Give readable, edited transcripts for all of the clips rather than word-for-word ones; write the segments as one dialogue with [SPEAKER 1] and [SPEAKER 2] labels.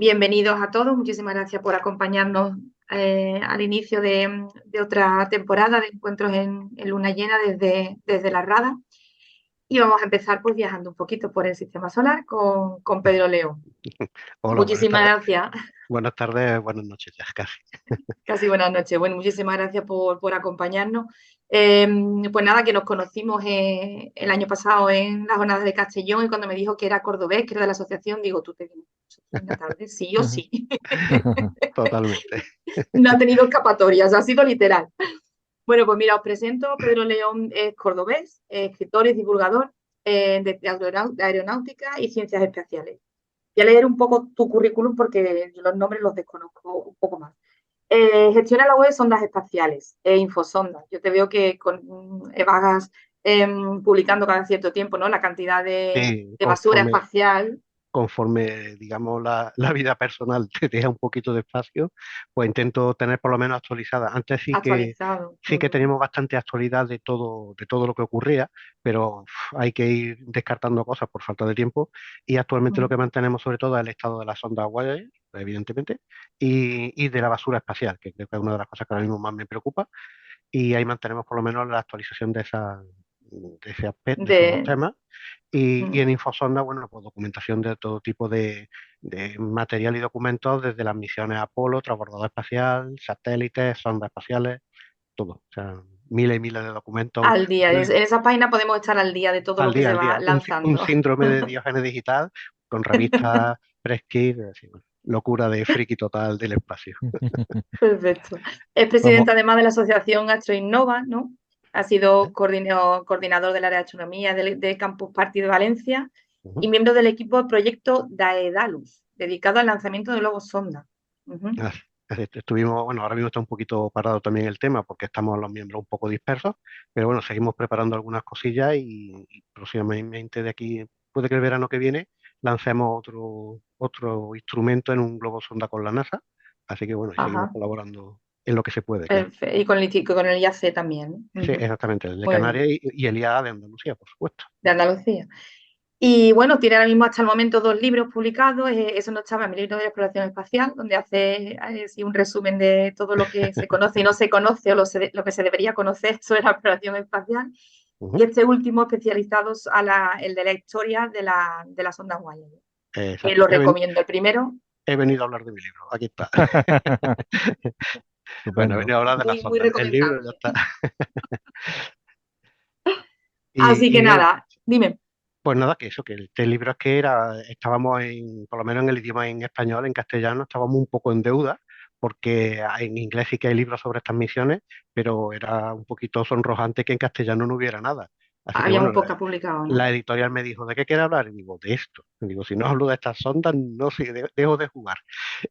[SPEAKER 1] Bienvenidos a todos. Muchísimas gracias por acompañarnos al inicio de otra temporada de encuentros en luna llena desde la Rada. Y vamos a empezar pues viajando un poquito por el sistema solar con Pedro León.
[SPEAKER 2] Hola,
[SPEAKER 1] Muchísimas gracias.
[SPEAKER 2] buenas tardes, buenas noches ya casi.
[SPEAKER 1] Casi buenas noches. Bueno, muchísimas gracias por acompañarnos. Pues nada, que nos conocimos el año pasado en las jornadas de Castellón y cuando me dijo que era cordobés, que era de la asociación, digo, tú te vienes en la tarde, sí o sí.
[SPEAKER 2] Totalmente.
[SPEAKER 1] No ha tenido escapatorias, ha sido literal. Bueno, pues mira, os presento. Pedro León es cordobés, escritor y divulgador de aeronáutica y ciencias espaciales. Voy a leer un poco tu currículum porque yo los nombres los desconozco un poco más. Gestiona la web Sondas Espaciales e Infosondas. Yo te veo que vas publicando cada cierto tiempo, ¿no? La cantidad
[SPEAKER 2] Sí,
[SPEAKER 1] de basura espacial
[SPEAKER 2] conforme, digamos, la vida personal te deja un poquito de espacio, pues intento tener por lo menos actualizada. Antes
[SPEAKER 1] actualizado.
[SPEAKER 2] sí que teníamos bastante actualidad de todo lo que ocurría, pero hay que ir descartando cosas por falta de tiempo. Y actualmente lo que mantenemos sobre todo es el estado de la sonda Voyager, evidentemente, y de la basura espacial, que creo que es una de las cosas que ahora mismo más me preocupa. Y ahí mantenemos por lo menos la actualización de ese aspecto, de esos dos
[SPEAKER 1] de...
[SPEAKER 2] temas. Y en Infosonda, bueno, pues documentación de todo tipo de material y documentos, desde las misiones Apolo, transbordador espacial, satélites, sondas espaciales, todo. O sea, miles y miles de documentos
[SPEAKER 1] Al día. En esa página podemos estar al día de todo lo que se
[SPEAKER 2] al
[SPEAKER 1] va
[SPEAKER 2] día. Un
[SPEAKER 1] lanzando.
[SPEAKER 2] síndrome de Diógenes digital con revistas Press Kit, así, bueno, locura de friki total del espacio.
[SPEAKER 1] Perfecto. Es
[SPEAKER 2] Vamos.
[SPEAKER 1] presidenta además de la asociación Astroinnova, ¿no? Ha sido coordinador del área de astronomía del Campus Party de Valencia y
[SPEAKER 2] Ujú.
[SPEAKER 1] miembro del equipo del proyecto Daedalus, dedicado al lanzamiento de globos sonda. Ujú.
[SPEAKER 2] Ah, Estuvimos, bueno, ahora mismo está un poquito parado también el tema porque estamos los miembros un poco dispersos, pero bueno, seguimos preparando algunas cosillas y próximamente de aquí, puede que el verano que viene lancemos otro instrumento en un globo sonda con la NASA, así que bueno, y seguimos
[SPEAKER 1] Ajá.
[SPEAKER 2] colaborando en lo que se puede, claro.
[SPEAKER 1] Perfecto. Y con el IAC también.
[SPEAKER 2] Sí,
[SPEAKER 1] Ujú.
[SPEAKER 2] exactamente, el de
[SPEAKER 1] Muy bien.
[SPEAKER 2] Canarias y el IAA de Andalucía, por supuesto.
[SPEAKER 1] De Andalucía. Y bueno, tiene ahora mismo hasta el momento 2 libros publicados. Eso no estaba en mi libro de exploración espacial, donde hace sí, un resumen de todo lo que se conoce y no se conoce, o lo que se debería conocer sobre la exploración espacial. Y
[SPEAKER 2] Ujú.
[SPEAKER 1] este último especializado el de la historia de la sonda Voyager. Que
[SPEAKER 2] Exacto.
[SPEAKER 1] lo recomiendo. El primero,
[SPEAKER 2] He venido a hablar de mi libro, aquí está. Bueno, he
[SPEAKER 3] Estupendo.
[SPEAKER 2] venido a hablar de la
[SPEAKER 1] muy, muy
[SPEAKER 2] sonda, el libro ya
[SPEAKER 1] recomendable.
[SPEAKER 2] está.
[SPEAKER 1] Así que
[SPEAKER 2] Y bien,
[SPEAKER 1] nada, dime.
[SPEAKER 2] pues nada, que eso, que este libro es que era, estábamos por lo menos en el idioma en español, en castellano, estábamos un poco en deuda, porque en inglés sí que hay libros sobre estas misiones, pero era un poquito sonrojante que en castellano no hubiera nada. Así que
[SPEAKER 1] Había
[SPEAKER 2] bueno,
[SPEAKER 1] muy poca publicado,
[SPEAKER 2] la
[SPEAKER 1] ¿no?
[SPEAKER 2] editorial me dijo, ¿de qué quiere hablar? Y digo, de esto. Y digo, si no hablo de estas sondas, no sé, dejo de jugar.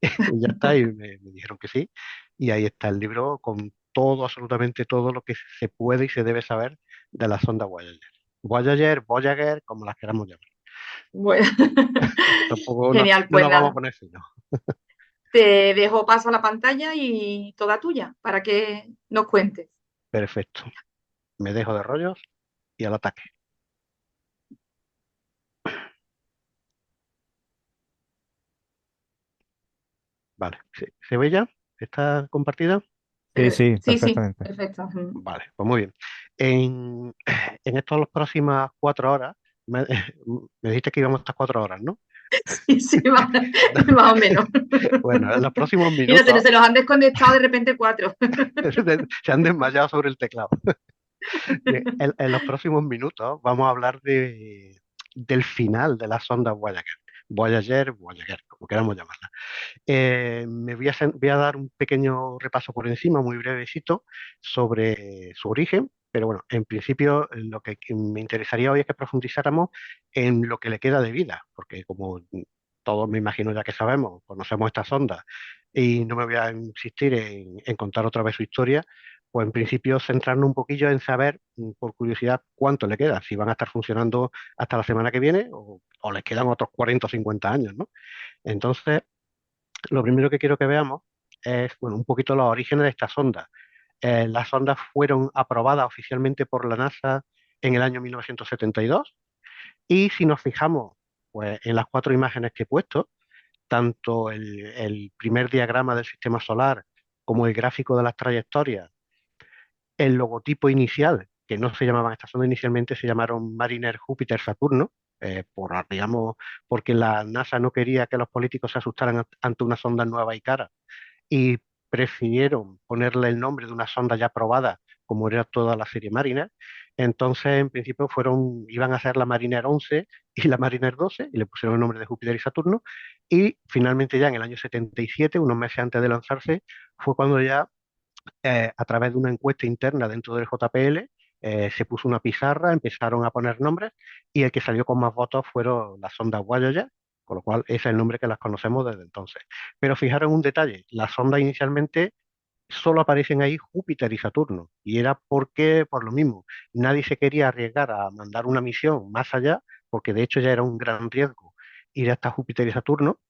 [SPEAKER 2] Y ya está, y me dijeron que sí. Y ahí está el libro con todo, absolutamente todo lo que se puede y se debe saber de la sonda Voyager. Voyager, como las queramos llamar.
[SPEAKER 1] Bueno,
[SPEAKER 2] Tampoco
[SPEAKER 1] genial,
[SPEAKER 2] no
[SPEAKER 1] pues
[SPEAKER 2] nos vamos a
[SPEAKER 1] nada.
[SPEAKER 2] poner fino.
[SPEAKER 1] Te dejo paso a la pantalla y toda tuya para que nos cuentes.
[SPEAKER 2] Perfecto. Me dejo de rollos y al ataque. Vale. ¿Se ve ya? ¿Está compartida?
[SPEAKER 3] Sí, sí,
[SPEAKER 1] Sí, sí,
[SPEAKER 3] perfectamente.
[SPEAKER 1] perfecto. Ujú.
[SPEAKER 2] Vale, pues muy bien. En, en estas las próximas 4 horas, me, me dijiste que íbamos a estas 4 horas, ¿no?
[SPEAKER 1] Sí, sí, más o menos.
[SPEAKER 2] Bueno, en los próximos
[SPEAKER 1] Mira,
[SPEAKER 2] minutos
[SPEAKER 1] se nos han desconectado de repente 4.
[SPEAKER 2] se han desmayado sobre el teclado. Bien, en los próximos minutos vamos a hablar del final de la sonda Voyager. Voyager, como queramos llamarla. Voy a dar un pequeño repaso por encima, muy brevecito, sobre su origen, pero bueno, en principio lo que me interesaría hoy es que profundizáramos en lo que le queda de vida, porque como todos me imagino ya que sabemos, conocemos esta sonda y no me voy a insistir en contar otra vez su historia, pues en principio centrarnos un poquillo en saber, por curiosidad, cuánto le queda, si van a estar funcionando hasta la semana que viene o les quedan otros 40 o 50 años, ¿no? Entonces, lo primero que quiero que veamos es, bueno, un poquito los orígenes de esta sonda. Las sondas fueron aprobadas oficialmente por la NASA en el año 1972 y si nos fijamos pues, en las 4 imágenes que he puesto, tanto el primer diagrama del sistema solar como el gráfico de las trayectorias, el logotipo inicial, que no se llamaban estas sondas inicialmente, se llamaron Mariner Júpiter Saturno, digamos, porque la NASA no quería que los políticos se asustaran ante una sonda nueva y cara, y prefirieron ponerle el nombre de una sonda ya probada, como era toda la serie Mariner. Entonces, en principio, iban a ser la Mariner 11 y la Mariner 12, y le pusieron el nombre de Júpiter y Saturno, y finalmente ya en el año 77, unos meses antes de lanzarse, fue cuando ya a través de una encuesta interna dentro del JPL, se puso una pizarra, empezaron a poner nombres y el que salió con más votos fueron las sondas Voyager, con lo cual ese es el nombre que las conocemos desde entonces. Pero fijaros en un detalle, las sondas inicialmente solo aparecen ahí Júpiter y Saturno, y era porque, por lo mismo, nadie se quería arriesgar a mandar una misión más allá, porque de hecho ya era un gran riesgo ir hasta Júpiter y Saturno.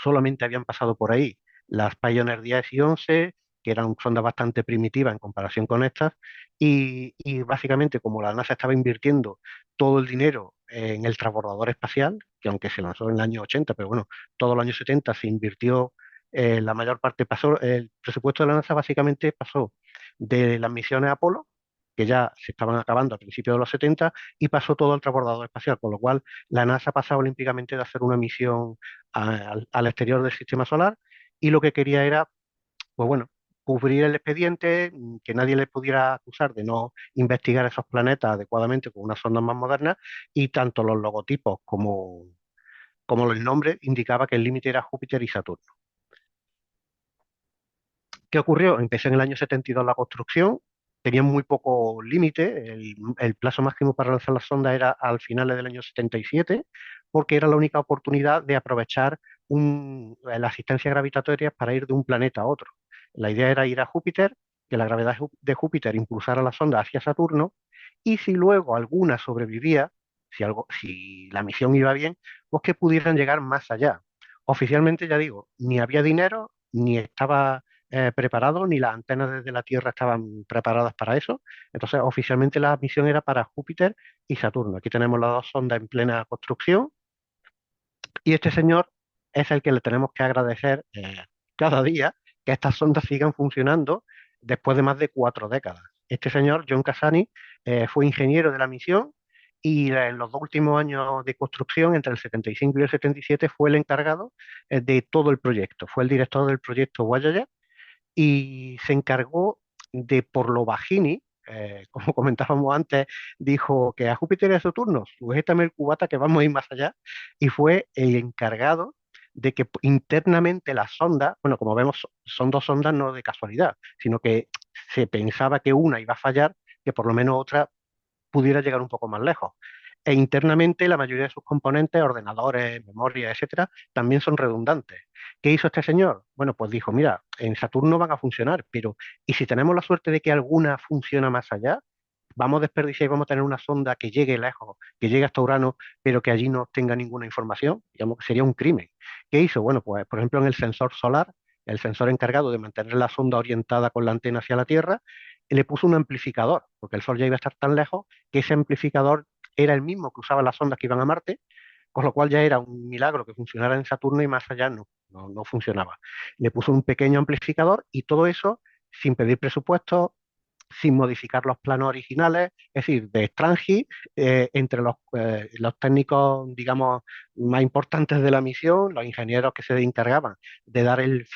[SPEAKER 2] Solamente habían pasado por ahí las Pioneer 10 y 11, que eran sondas bastante primitivas en comparación con estas, y básicamente como la NASA estaba invirtiendo todo el dinero en el transbordador espacial, que aunque se lanzó en el año 80, pero bueno, todos los años 70 se invirtió, la mayor parte pasó, el presupuesto de la NASA básicamente pasó de las misiones Apolo, que ya se estaban acabando a principios de los 70, y pasó todo al transbordador espacial, con lo cual la NASA pasaba olímpicamente de hacer una misión al exterior del sistema solar, y lo que quería era, pues bueno, cubrir el expediente, que nadie le pudiera acusar de no investigar esos planetas adecuadamente con unas sondas más modernas, y tanto los logotipos como el nombre indicaba que el límite era Júpiter y Saturno. ¿Qué ocurrió? Empezó en el año 72 la construcción, tenía muy poco límite, el plazo máximo para lanzar la sonda era al final del año 77, porque era la única oportunidad de aprovechar la asistencia gravitatoria para ir de un planeta a otro. La idea era ir a Júpiter, que la gravedad de Júpiter impulsara la sonda hacia Saturno, y si luego alguna sobrevivía, si la misión iba bien, pues que pudieran llegar más allá. Oficialmente, ya digo, ni había dinero, ni estaba preparado, ni las antenas desde la Tierra estaban preparadas para eso. Entonces, oficialmente la misión era para Júpiter y Saturno. Aquí tenemos las dos sondas en plena construcción, y este señor es el que le tenemos que agradecer cada día que estas sondas sigan funcionando después de más de 4 décadas. Este señor, John Cassani, fue ingeniero de la misión, y en los 2 últimos años de construcción, entre el 75 y el 77, fue el encargado de todo el proyecto. Fue el director del proyecto Voyager, y se encargó de por lo bajini, como comentábamos antes, dijo que a Júpiter y a Saturno, sujétame el cubata que vamos a ir más allá, y fue el encargado de que internamente las sondas, bueno, como vemos, son dos sondas no de casualidad, sino que se pensaba que una iba a fallar, que por lo menos otra pudiera llegar un poco más lejos. E internamente la mayoría de sus componentes, ordenadores, memoria, etcétera, también son redundantes. ¿Qué hizo este señor? Bueno, pues dijo, mira, en Saturno van a funcionar, pero ¿y si tenemos la suerte de que alguna funciona más allá? Vamos a desperdiciar y vamos a tener una sonda que llegue lejos, que llegue hasta Urano, pero que allí no tenga ninguna información. Digamos que sería un crimen. ¿Qué hizo? Bueno, pues por ejemplo en el sensor solar, el sensor encargado de mantener la sonda orientada con la antena hacia la Tierra, le puso un amplificador, porque el Sol ya iba a estar tan lejos que ese amplificador era el mismo que usaban las sondas que iban a Marte, con lo cual ya era un milagro que funcionara en Saturno, y más allá no funcionaba. Le puso un pequeño amplificador, y todo eso sin pedir presupuesto, sin modificar los planos originales, es decir, de Strange, entre los técnicos, digamos, más importantes de la misión, los ingenieros que se encargaban de dar el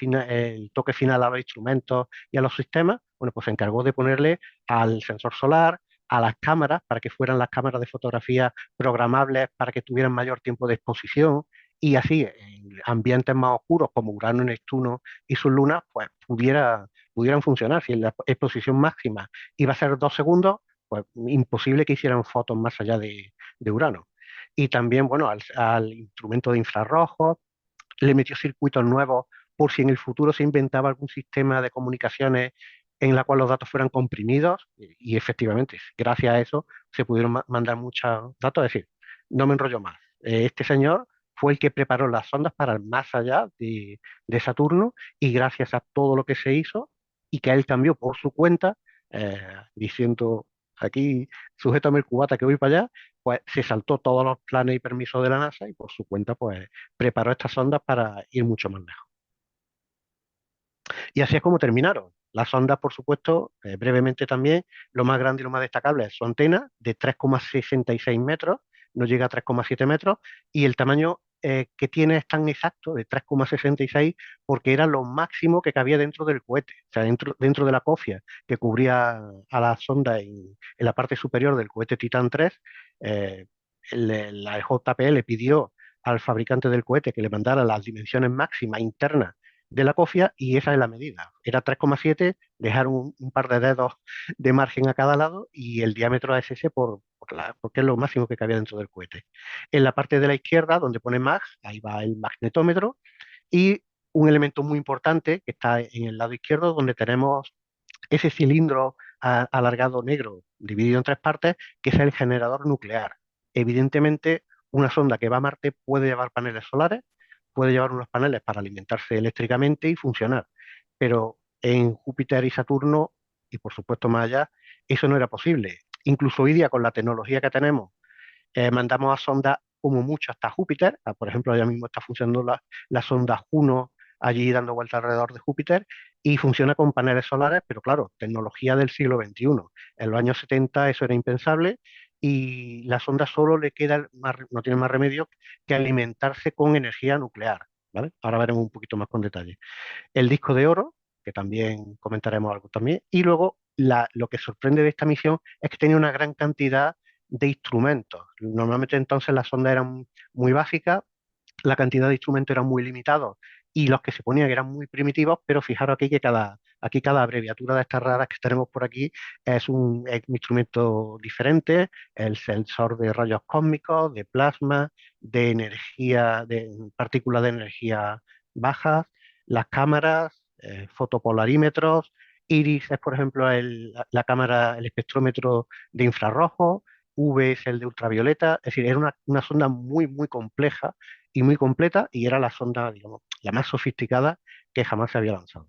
[SPEAKER 2] toque final a los instrumentos y a los sistemas. Bueno, pues se encargó de ponerle al sensor solar, a las cámaras, para que fueran las cámaras de fotografía programables para que tuvieran mayor tiempo de exposición, y así en ambientes más oscuros como Urano, Neptuno y sus lunas, pues pudieran funcionar. Si la exposición máxima iba a ser 2 segundos, pues imposible que hicieran fotos más allá de Urano. Y también, bueno, al instrumento de infrarrojos le metió circuitos nuevos por si en el futuro se inventaba algún sistema de comunicaciones en la cual los datos fueran comprimidos, y efectivamente, gracias a eso se pudieron mandar muchos datos. Es decir, no me enrollo más. Este señor fue el que preparó las sondas para el más allá de Saturno, y gracias a todo lo que se hizo y que él cambió por su cuenta, diciendo aquí sujétame el cubata que voy para allá, pues se saltó todos los planes y permisos de la NASA y por su cuenta pues preparó estas sondas para ir mucho más lejos. Y así es como terminaron. Las sondas, por supuesto, brevemente también, lo más grande y lo más destacable es su antena de 3,66 metros, no llega a 3,7 metros, y el tamaño que tiene es tan exacto de 3,66 porque era lo máximo que cabía dentro del cohete, o sea, dentro de la cofia que cubría a la sonda en la parte superior del cohete Titan 3, eh, la JPL pidió al fabricante del cohete que le mandara las dimensiones máximas internas de la cofia y esa es la medida. Era 3,7, dejaron un par de dedos de margen a cada lado y el diámetro es ese porque es lo máximo que cabía dentro del cohete. En la parte de la izquierda, donde pone MAG, ahí va el magnetómetro y un elemento muy importante que está en el lado izquierdo, donde tenemos ese cilindro alargado negro dividido en tres partes, que es el generador nuclear. Evidentemente, una sonda que va a Marte puede llevar paneles solares, puede llevar unos paneles para alimentarse eléctricamente y funcionar, pero en Júpiter y Saturno, y por supuesto más allá, eso no era posible. Incluso hoy día, con la tecnología que tenemos, mandamos a sondas como mucho hasta Júpiter. Por ejemplo, ya mismo está funcionando la sonda Juno allí dando vueltas alrededor de Júpiter y funciona con paneles solares, pero claro, tecnología del siglo XXI. En los años 70 eso era impensable y la sonda solo le queda, no tiene más remedio que alimentarse con energía nuclear. ¿Vale? Ahora veremos un poquito más con detalle. El disco de oro, que también comentaremos algo también, y luego lo que sorprende de esta misión es que tenía una gran cantidad de instrumentos. Normalmente entonces las sondas eran muy básicas, la cantidad de instrumentos era muy limitado y los que se ponían eran muy primitivos, pero fijaros aquí que aquí cada abreviatura de estas raras que tenemos por aquí es un instrumento diferente, el sensor de rayos cósmicos, de plasma, de energía, de partículas de energía bajas, las cámaras, fotopolarímetros, IRIS es, por ejemplo, la cámara, el espectrómetro de infrarrojo, UV es el de ultravioleta, es decir, era una sonda muy, muy compleja y muy completa y era la sonda, digamos, la más sofisticada que jamás se había lanzado.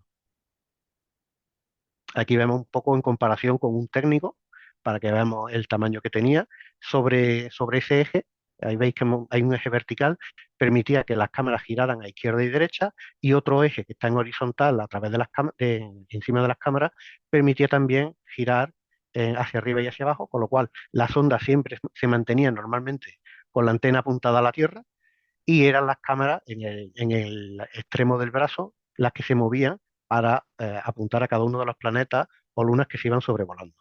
[SPEAKER 2] Aquí vemos un poco en comparación con un técnico para que veamos el tamaño que tenía sobre ese eje. Ahí veis que hay un eje vertical, permitía que las cámaras giraran a izquierda y derecha y otro eje que está en horizontal a través de encima de las cámaras permitía también girar hacia arriba y hacia abajo, con lo cual la sonda siempre se mantenía normalmente con la antena apuntada a la Tierra y eran las cámaras en el extremo del brazo las que se movían para apuntar a cada uno de los planetas o lunas que se iban sobrevolando.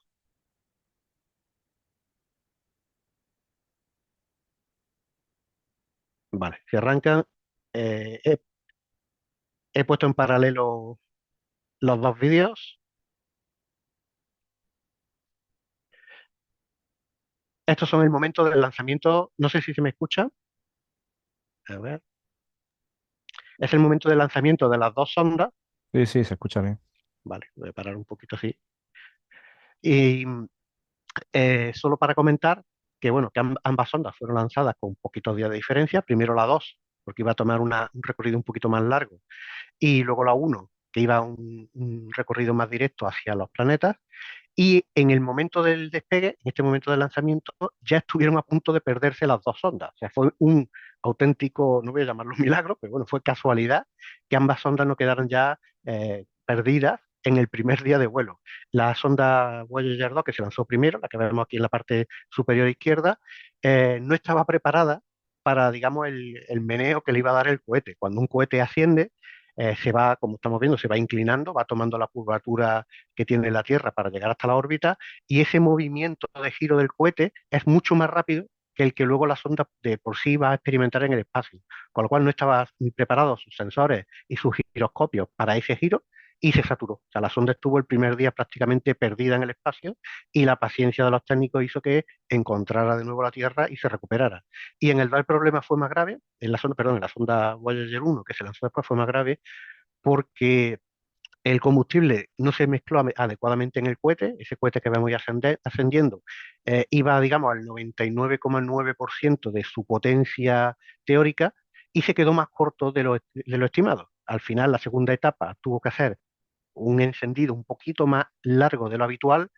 [SPEAKER 2] Vale, si arrancan, eh, he, he puesto en paralelo los dos vídeos. Estos son el momento del lanzamiento, no sé si se me escucha. A ver, es el momento del lanzamiento de las dos sondas.
[SPEAKER 3] Sí, sí, se escucha bien.
[SPEAKER 2] Vale, voy a parar un poquito así. Y solo para comentar que, bueno, que ambas sondas fueron lanzadas con poquitos días de diferencia. Primero la 2 porque iba a tomar un recorrido un poquito más largo, y luego la uno que iba a un recorrido más directo hacia los planetas. Y en el momento del despegue, en este momento del lanzamiento, ya estuvieron a punto de perderse las dos sondas. O sea, fue un auténtico, no voy a llamarlo milagro, pero bueno, fue casualidad que ambas sondas no quedaran ya perdidas en el primer día de vuelo. La sonda Voyager 2, que se lanzó primero, la que vemos aquí en la parte superior izquierda, no estaba preparada para, digamos, el meneo que le iba a dar el cohete. Cuando un cohete asciende, se va, como estamos viendo, se va inclinando, va tomando la curvatura que tiene la Tierra para llegar hasta la órbita, y ese movimiento de giro del cohete es mucho más rápido que el que luego la sonda de por sí va a experimentar en el espacio, con lo cual no estaban ni preparados sus sensores y sus giroscopios para ese giro y se saturó. O sea, la sonda estuvo el primer día prácticamente perdida en el espacio y la paciencia de los técnicos hizo que encontrara de nuevo la Tierra y se recuperara. Y en el 2 el problema fue más grave, en la sonda, perdón, en la sonda Voyager 1 que se lanzó después fue más grave porque el combustible no se mezcló adecuadamente en el cohete. Ese cohete que vemos ya ascendiendo iba, digamos, al 99,9% de su potencia teórica y se quedó más corto de lo estimado. Al final, la segunda etapa tuvo que hacer un encendido un poquito más largo de lo habitual,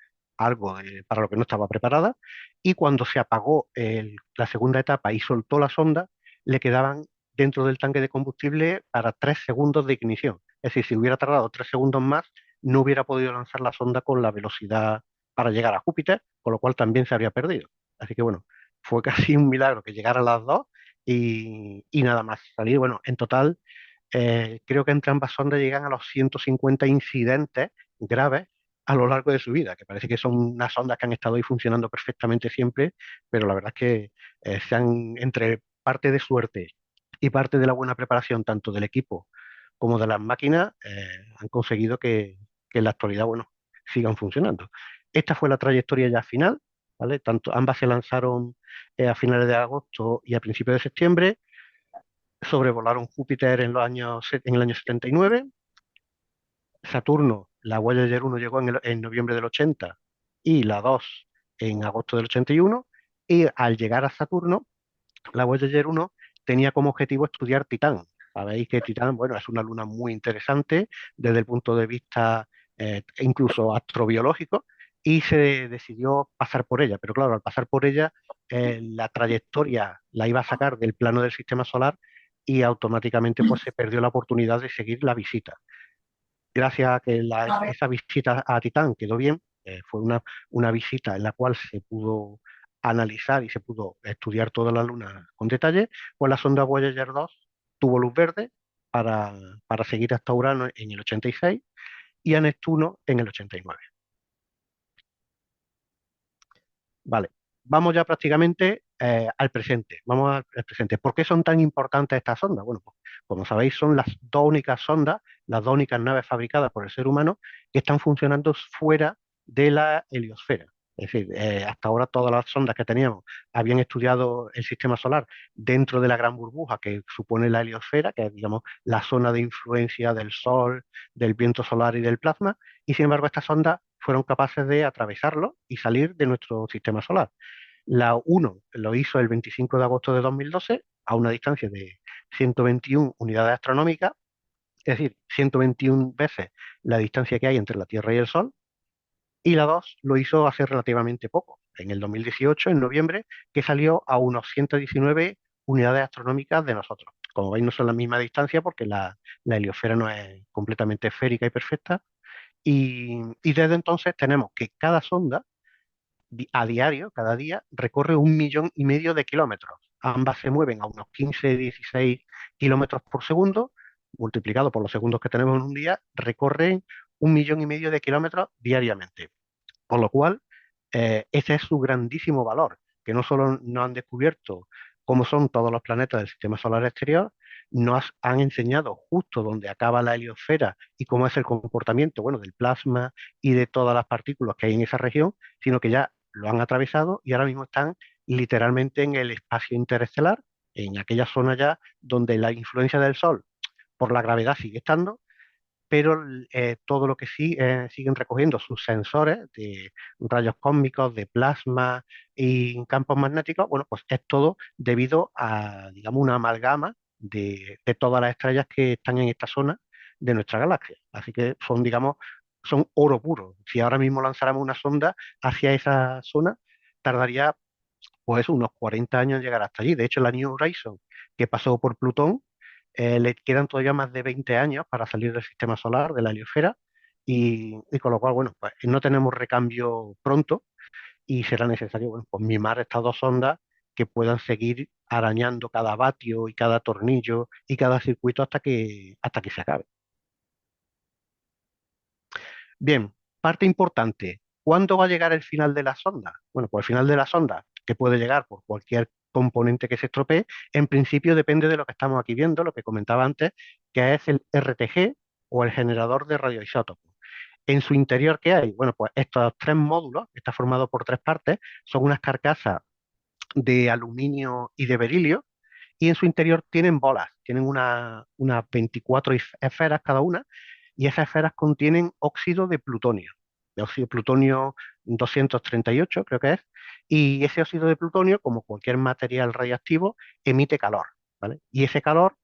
[SPEAKER 2] algo para lo que no estaba preparada, y cuando se apagó la segunda etapa y soltó la sonda, le quedaban dentro del tanque de combustible para 3 segundos de ignición. Es decir, si hubiera tardado 3 segundos más, no hubiera podido lanzar la sonda con la velocidad para llegar a Júpiter, con lo cual también se habría perdido. Así que bueno, fue casi un milagro que llegaran las dos y nada más salir. Bueno, en total, creo que entre ambas sondas llegan a los 150 incidentes graves a lo largo de su vida, que parece que son unas sondas que han estado ahí funcionando perfectamente siempre, pero la verdad es que entre parte de suerte y parte de la buena preparación tanto del equipo como de las máquinas, han conseguido que en la actualidad, bueno, sigan funcionando. Esta fue la trayectoria ya final, ¿vale? Ambas se lanzaron a finales de agosto y a principios de septiembre, sobrevolaron Júpiter en el año 79. Saturno, la Voyager 1 llegó en noviembre del 80 y la 2 en agosto del 81. Y al llegar a Saturno, la Voyager 1 tenía como objetivo estudiar Titán. Sabéis que Titán, bueno, es una luna muy interesante desde el punto de vista incluso astrobiológico, y se decidió pasar por ella. Pero claro, al pasar por ella, la trayectoria la iba a sacar del plano del sistema solar y automáticamente pues se perdió la oportunidad de seguir la visita. Gracias a que esa visita a Titán quedó bien, fue una visita en la cual se pudo analizar y se pudo estudiar toda la Luna con detalle, pues la sonda Voyager 2 tuvo luz verde para, para seguir hasta Urano en el 86 y a Neptuno en el 89. Vale, vamos ya prácticamente al presente. Vamos al presente. ¿Por qué son tan importantes estas sondas? Bueno, pues, como sabéis, son las dos únicas sondas, las dos únicas naves fabricadas por el ser humano que están funcionando fuera de la heliosfera. Es decir, hasta ahora todas las sondas que teníamos habían estudiado el sistema solar dentro de la gran burbuja que supone la heliosfera, que es, digamos, la zona de influencia del Sol, del viento solar y del plasma, y sin embargo estas sondas fueron capaces de atravesarlo y salir de nuestro sistema solar. La 1 lo hizo el 25 de agosto de 2012 a una distancia de 121 unidades astronómicas, es decir, 121 veces la distancia que hay entre la Tierra y el Sol, y la 2 lo hizo hace relativamente poco, en el 2018, en noviembre, que salió a unos 119 unidades astronómicas de nosotros. Como veis, no son la misma distancia porque la heliosfera no es completamente esférica y perfecta, y desde entonces tenemos que cada sonda a diario, cada día, recorre 1,5 millones de kilómetros. Ambas se mueven a unos 15, 16 kilómetros por segundo, multiplicado por los segundos que tenemos en un día, recorren 1,5 millones de kilómetros diariamente. Con lo cual, ese es su grandísimo valor, que no solo nos han descubierto cómo son todos los planetas del sistema solar exterior, nos han enseñado justo dónde acaba la heliosfera y cómo es el comportamiento, bueno, del plasma y de todas las partículas que hay en esa región, sino que ya lo han atravesado y ahora mismo están literalmente en el espacio interestelar, en aquella zona ya donde la influencia del Sol por la gravedad sigue estando, pero todo lo que sí siguen recogiendo sus sensores de rayos cósmicos, de plasma y campos magnéticos, bueno, pues es todo debido a, digamos, una amalgama de todas las estrellas que están en esta zona de nuestra galaxia. Así que son, digamos, son oro puro. Si ahora mismo lanzáramos una sonda hacia esa zona, tardaría pues unos 40 años en llegar hasta allí. De hecho, la New Horizon, que pasó por Plutón, le quedan todavía más de 20 años para salir del sistema solar, de la heliosfera, y con lo cual, bueno, pues no tenemos recambio pronto y será necesario, bueno, pues mimar estas dos sondas que puedan seguir arañando cada vatio y cada tornillo y cada circuito hasta que se acabe. Bien, parte importante. ¿Cuándo va a llegar el final de la sonda? Bueno, pues el final de la sonda, que puede llegar por cualquier componente que se estropee, en principio depende de lo que estamos aquí viendo, lo que comentaba antes, que es el RTG o el generador de radioisótopos. En su interior, ¿qué hay? Bueno, pues estos tres módulos, está formado por tres partes, son unas carcasas de aluminio y de berilio, y en su interior tienen bolas, tienen unas 24 esferas cada una, y esas esferas contienen óxido de óxido de plutonio 238, creo que es, y ese óxido de plutonio, como cualquier material radiactivo, emite calor, ¿vale? Y ese calor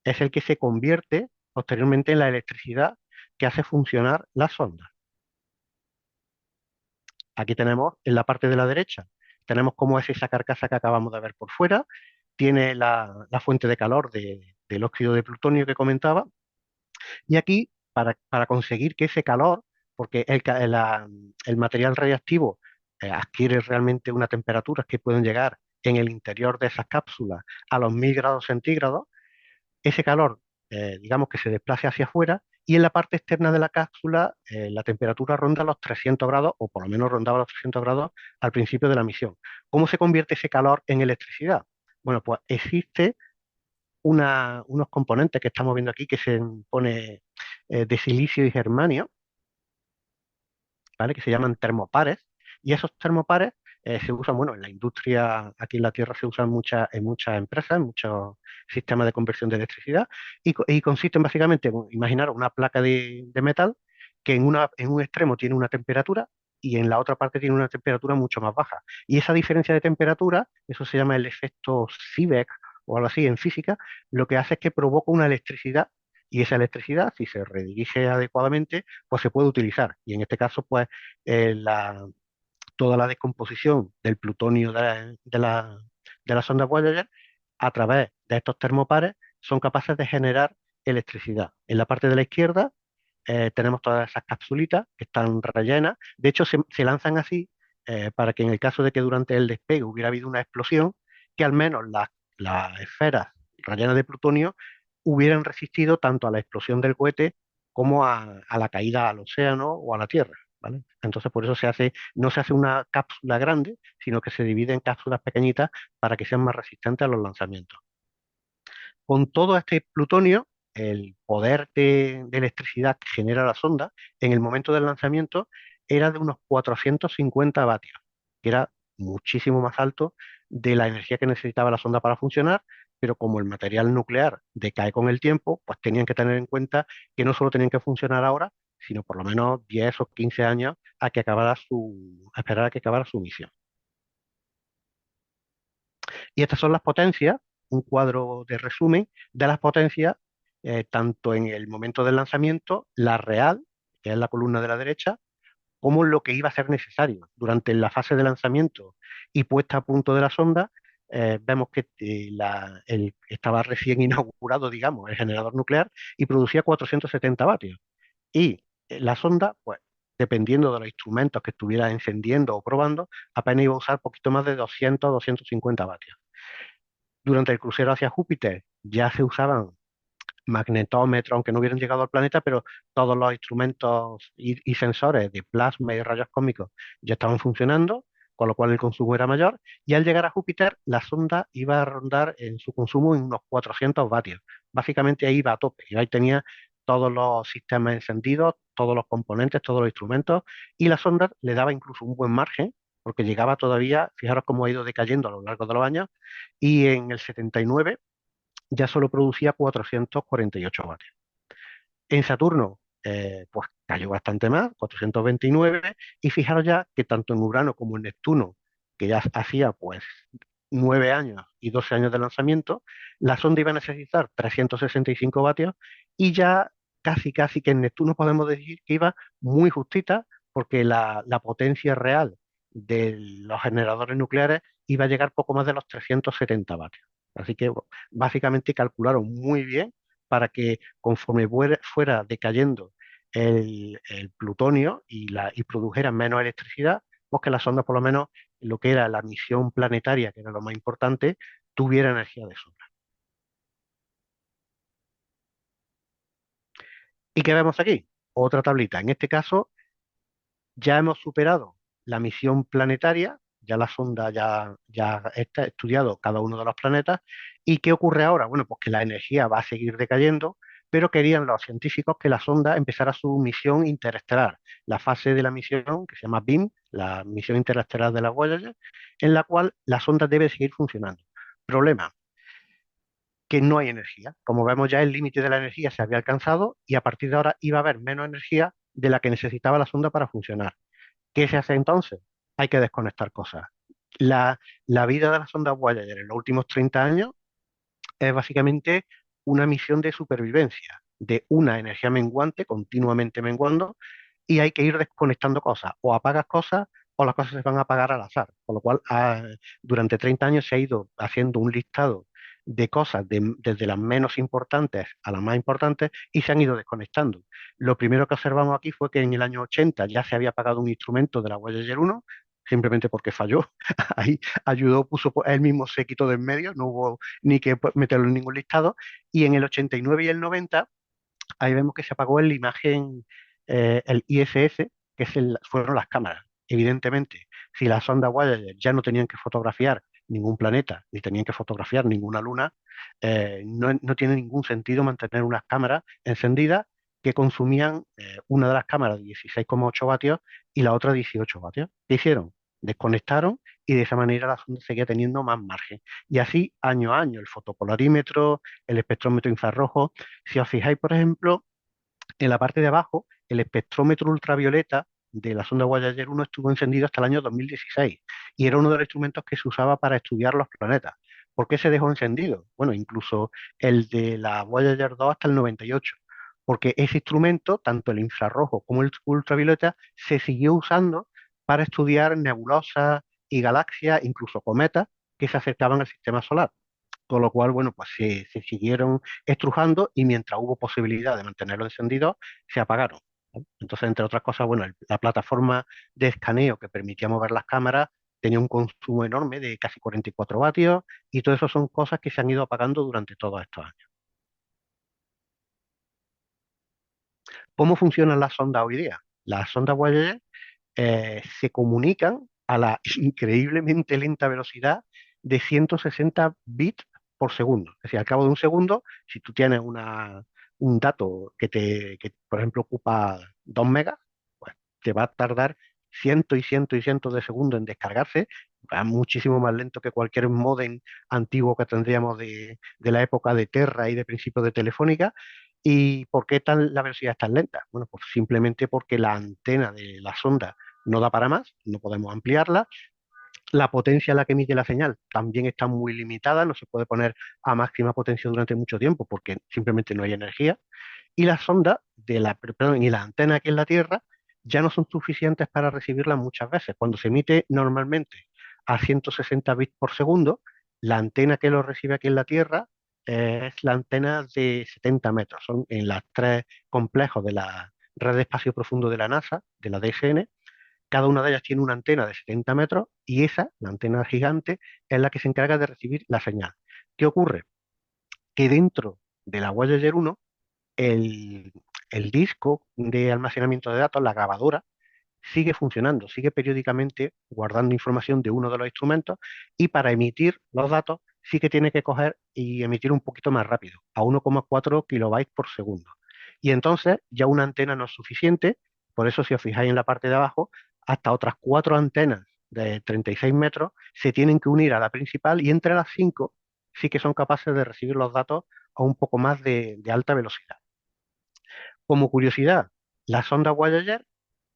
[SPEAKER 2] es el que se convierte posteriormente en la electricidad que hace funcionar la sonda. Aquí tenemos en la parte de la derecha, tenemos cómo es esa carcasa que acabamos de ver por fuera, tiene la fuente de calor del óxido de plutonio que comentaba, y aquí para conseguir que ese calor, porque el material radiactivo adquiere realmente unas temperaturas que pueden llegar en el interior de esas cápsulas a los 1000 °C, ese calor, digamos que se desplace hacia afuera y en la parte externa de la cápsula la temperatura ronda los 300 grados, o por lo menos rondaba los 300 grados al principio de la misión. ¿Cómo se convierte ese calor en electricidad? Bueno, pues existe unos componentes que estamos viendo aquí que se pone de silicio y germanio, ¿vale? Que se llaman termopares, y esos termopares se usan, bueno, en la industria, aquí en la Tierra se usan en muchas empresas, en muchos sistemas de conversión de electricidad, y consisten básicamente en, imaginar una placa de metal que en un extremo tiene una temperatura y en la otra parte tiene una temperatura mucho más baja. Y esa diferencia de temperatura, eso se llama el efecto Seebeck o algo así en física, lo que hace es que provoca una electricidad, y esa electricidad, si se redirige adecuadamente, pues se puede utilizar. Y en este caso, pues eh, la- toda la descomposición del plutonio de la sonda Voyager a través de estos termopares son capaces de generar electricidad. En la parte de la izquierda tenemos todas esas capsulitas que están rellenas. De hecho, se lanzan así para que en el caso de que durante el despegue hubiera habido una explosión, que al menos las esferas rellenas de plutonio hubieran resistido tanto a la explosión del cohete como a la caída al océano o a la Tierra, ¿vale? Entonces, por eso no se hace una cápsula grande, sino que se divide en cápsulas pequeñitas para que sean más resistentes a los lanzamientos. Con todo este plutonio, el poder de electricidad que genera la sonda en el momento del lanzamiento era de unos 450 vatios, que era muchísimo más alto de la energía que necesitaba la sonda para funcionar, pero como el material nuclear decae con el tiempo, pues tenían que tener en cuenta que no solo tenían que funcionar ahora, sino por lo menos 10 o 15 años a esperar a que acabara su misión. Y estas son las potencias, un cuadro de resumen de las potencias, tanto en el momento del lanzamiento, la real, que es la columna de la derecha, como lo que iba a ser necesario. Durante la fase de lanzamiento y puesta a punto de la sonda, vemos que estaba recién inaugurado, digamos, el generador nuclear y producía 470 vatios. Y la sonda, pues, dependiendo de los instrumentos que estuviera encendiendo o probando, apenas iba a usar poquito más de 200 o 250 vatios. Durante el crucero hacia Júpiter ya se usaban magnetómetros, aunque no hubieran llegado al planeta, pero todos los instrumentos y sensores de plasma y rayos cósmicos ya estaban funcionando, con lo cual el consumo era mayor. Y al llegar a Júpiter, la sonda iba a rondar en su consumo en unos 400 vatios. Básicamente ahí iba a tope. Y ahí tenía todos los sistemas encendidos, todos los componentes, todos los instrumentos, y la sonda le daba incluso un buen margen, porque llegaba todavía, fijaros cómo ha ido decayendo a lo largo de los años, y en el 79 ya solo producía 448 vatios. En Saturno, pues cayó bastante más, 429, y fijaros ya que tanto en Urano como en Neptuno, que ya hacía pues 9 años y 12 años de lanzamiento, la sonda iba a necesitar 365 vatios y ya casi que en Neptuno podemos decir que iba muy justita porque la potencia real de los generadores nucleares iba a llegar poco más de los 370 vatios. Así que básicamente calcularon muy bien para que conforme fuera decayendo el plutonio y produjera menos electricidad, pues que la sonda por lo menos lo que era la misión planetaria, que era lo más importante, tuviera energía de sobra. ¿Y qué vemos aquí? Otra tablita. En este caso, ya hemos superado la misión planetaria, ya la sonda ya está estudiado cada uno de los planetas. ¿Y qué ocurre ahora? Bueno, pues que la energía va a seguir decayendo, pero querían los científicos que la sonda empezara su misión interestelar, la fase de la misión que se llama BEAM, la misión interestelar de la Voyager, en la cual la sonda debe seguir funcionando. Problema, que no hay energía. Como vemos ya el límite de la energía se había alcanzado y a partir de ahora iba a haber menos energía de la que necesitaba la sonda para funcionar. ¿Qué se hace entonces? Hay que desconectar cosas. La vida de la sonda Voyager en los últimos 30 años es básicamente una misión de supervivencia, de una energía menguante, continuamente menguando, y hay que ir desconectando cosas. O apagas cosas o las cosas se van a apagar al azar. Con lo cual, durante 30 años se ha ido haciendo un listado de cosas desde las menos importantes a las más importantes y se han ido desconectando. Lo primero que observamos aquí fue que en el año 80 ya se había apagado un instrumento de la Voyager 1, simplemente porque falló. Ahí ayudó, él mismo se quitó de en medio, no hubo ni que meterlo en ningún listado. Y en el 89 y el 90 ahí vemos que se apagó la imagen, el ISS, que fueron las cámaras. Evidentemente, si las sondas Voyager ya no tenían que fotografiar ningún planeta, ni tenían que fotografiar ninguna luna, no tiene ningún sentido mantener unas cámaras encendidas que consumían una de las cámaras 16,8 vatios y la otra 18 vatios. ¿Qué hicieron? Desconectaron y de esa manera la sonda seguía teniendo más margen. Y así, año a año, el fotopolarímetro, el espectrómetro infrarrojo. Si os fijáis, por ejemplo, en la parte de abajo, el espectrómetro ultravioleta de la sonda Voyager 1 estuvo encendido hasta el año 2016 y era uno de los instrumentos que se usaba para estudiar los planetas. ¿Por qué se dejó encendido? Bueno, incluso el de la Voyager 2 hasta el 98, porque ese instrumento, tanto el infrarrojo como el ultravioleta, se siguió usando para estudiar nebulosas y galaxias, incluso cometas, que se acercaban al sistema solar. Con lo cual, bueno, pues se siguieron estrujando y mientras hubo posibilidad de mantenerlo encendido, se apagaron, ¿no? Entonces, entre otras cosas, bueno, la plataforma de escaneo que permitía mover las cámaras tenía un consumo enorme de casi 44 vatios y todo eso son cosas que se han ido apagando durante todos estos años. ¿Cómo funcionan las sondas hoy día? Las sondas Voyager se comunican a la increíblemente lenta velocidad de 160 bits por segundo. Es decir, al cabo de un segundo, si tú tienes un dato que, por ejemplo, ocupa 2 megas, pues te va a tardar cientos y cientos y cientos de segundos en descargarse, va muchísimo más lento que cualquier módem antiguo que tendríamos de la época de Terra y de principios de Telefónica. ¿Y por qué la velocidad es tan lenta? Bueno, pues simplemente porque la antena de la sonda no da para más, no podemos ampliarla. La potencia a la que emite la señal también está muy limitada, no se puede poner a máxima potencia durante mucho tiempo porque simplemente no hay energía. Y las sondas perdón, y las antenas aquí en la Tierra ya no son suficientes para recibirla muchas veces. Cuando se emite normalmente a 160 bits por segundo, la antena que lo recibe aquí en la Tierra es la antena de 70 metros. Son en las tres complejos de la red de espacio profundo de la NASA, de la DSN. Cada una de ellas tiene una antena de 70 metros y esa, la antena gigante, es la que se encarga de recibir la señal. ¿Qué ocurre? Que dentro de la Voyager 1 el, el disco de almacenamiento de datos, la grabadora, sigue funcionando, sigue periódicamente guardando información de uno de los instrumentos y para emitir los datos sí que tiene que coger y emitir un poquito más rápido, a 1,4 kilobytes por segundo. Y entonces ya una antena no es suficiente, por eso si os fijáis en la parte de abajo, hasta otras cuatro antenas de 36 metros se tienen que unir a la principal y entre las cinco sí que son capaces de recibir los datos a un poco más de alta velocidad. Como curiosidad, la sonda Voyager,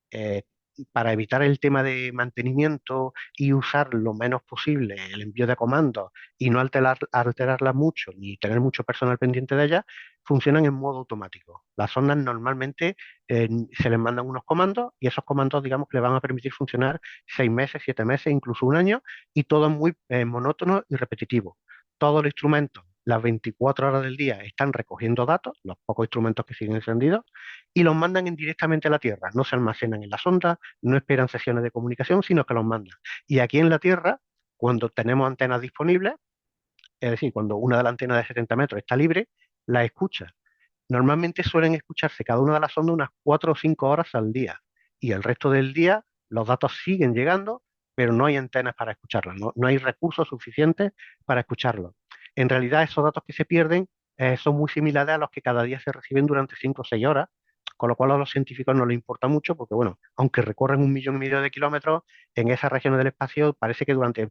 [SPEAKER 2] eh, para evitar el tema de mantenimiento y usar lo menos posible el envío de comandos y no alterarla mucho ni tener mucho personal pendiente de ella, funcionan en modo automático. Las sondas normalmente se les mandan unos comandos y esos comandos, digamos, que le van a permitir funcionar 6 meses, 7 meses, incluso un año, y todo es muy monótono y repetitivo. Todos los instrumentos, las 24 horas del día, están recogiendo datos, los pocos instrumentos que siguen encendidos, y los mandan directamente a la Tierra. No se almacenan en la sonda, no esperan sesiones de comunicación, sino que los mandan. Y aquí en la Tierra, cuando tenemos antenas disponibles, es decir, cuando una de las antenas de 70 metros está libre, la escucha. Normalmente suelen escucharse cada una de las sondas unas 4 o 5 horas al día. Y el resto del día los datos siguen llegando, pero no hay antenas para escucharlas, no hay recursos suficientes para escucharlos. En realidad, esos datos que se pierden son muy similares a los que cada día se reciben durante 5 o 6 horas, con lo cual a los científicos no les importa mucho, porque bueno, aunque recorren 1,5 millones de kilómetros, en esas regiones del espacio parece que durante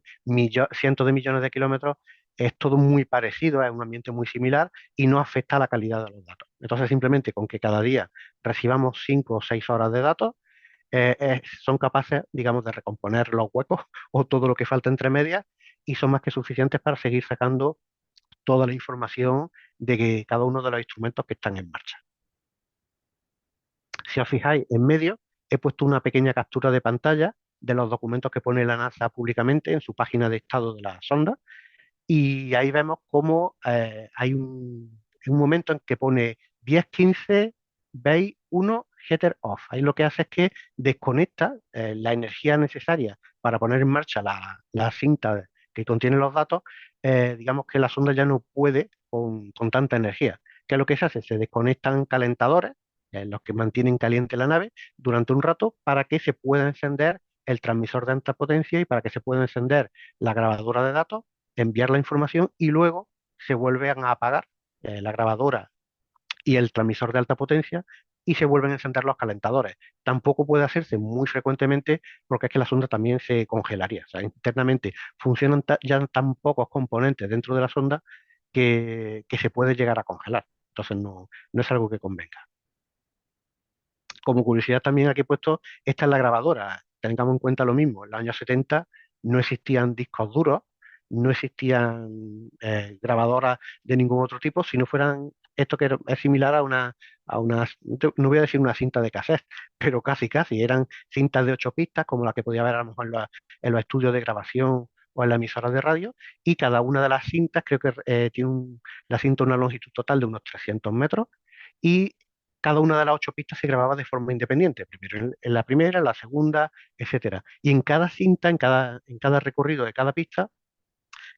[SPEAKER 2] cientos de millones de kilómetros es todo muy parecido, es un ambiente muy similar y no afecta a la calidad de los datos. Entonces, simplemente con que cada día recibamos 5 o 6 horas de datos, son capaces, digamos, de recomponer los huecos o todo lo que falta entre medias y son más que suficientes para seguir sacando toda la información de cada uno de los instrumentos que están en marcha. Si os fijáis, en medio he puesto una pequeña captura de pantalla de los documentos que pone la NASA públicamente en su página de estado de la sonda. Y ahí vemos cómo hay un momento en que pone 10:15, Bay 1, Heater Off. Ahí lo que hace es que desconecta la energía necesaria para poner en marcha la cinta que contiene los datos. Digamos que la sonda ya no puede con tanta energía. ¿Qué es lo que se hace? Se desconectan calentadores, los que mantienen caliente la nave, durante un rato para que se pueda encender el transmisor de alta potencia y para que se pueda encender la grabadora de datos, enviar la información y luego se vuelven a apagar la grabadora y el transmisor de alta potencia y se vuelven a encender los calentadores. Tampoco puede hacerse muy frecuentemente porque es que la sonda también se congelaría. O sea, internamente funcionan ya tan pocos componentes dentro de la sonda que se puede llegar a congelar. Entonces no es algo que convenga. Como curiosidad también aquí he puesto, esta es la grabadora. Tengamos en cuenta lo mismo, en los años 70 no existían discos duros, no existían grabadoras de ningún otro tipo, si no fueran esto que es similar a una, no voy a decir una cinta de cassette, pero casi, eran cintas de 8 pistas, como la que podía ver a lo mejor en los estudios de grabación o en las emisoras de radio, y cada una de las cintas creo que tiene la cinta una longitud total de unos 300 metros, y cada una de las 8 pistas se grababa de forma independiente, primero en la primera, en la segunda, etcétera. Y en cada cinta, en cada recorrido de cada pista,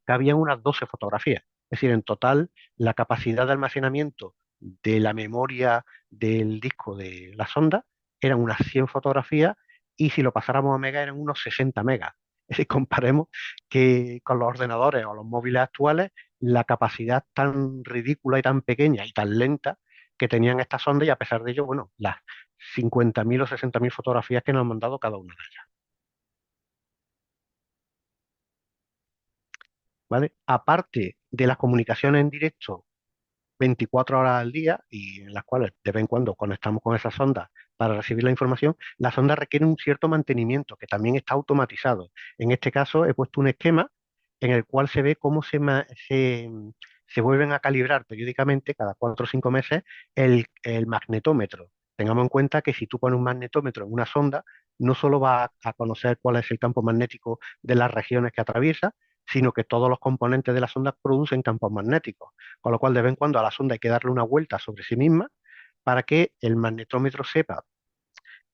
[SPEAKER 2] cabían unas 12 fotografías. Es decir, en total, la capacidad de almacenamiento de la memoria del disco de la sonda eran unas 100 fotografías y si lo pasáramos a mega eran unos 60 megas. Es decir, comparemos que con los ordenadores o los móviles actuales, la capacidad tan ridícula y tan pequeña y tan lenta que tenían estas sondas y a pesar de ello, bueno, las 50.000 o 60.000 fotografías que nos han mandado cada una de ellas. ¿Vale? Aparte de las comunicaciones en directo 24 horas al día y en las cuales de vez en cuando conectamos con esa sonda para recibir la información, la sonda requiere un cierto mantenimiento que también está automatizado. En este caso he puesto un esquema en el cual se ve cómo se vuelven a calibrar periódicamente, cada 4 o 5 meses, el magnetómetro. Tengamos en cuenta que si tú pones un magnetómetro en una sonda, no solo va a conocer cuál es el campo magnético de las regiones que atraviesa, sino que todos los componentes de la sonda producen campos magnéticos. Con lo cual, de vez en cuando a la sonda hay que darle una vuelta sobre sí misma para que el magnetómetro sepa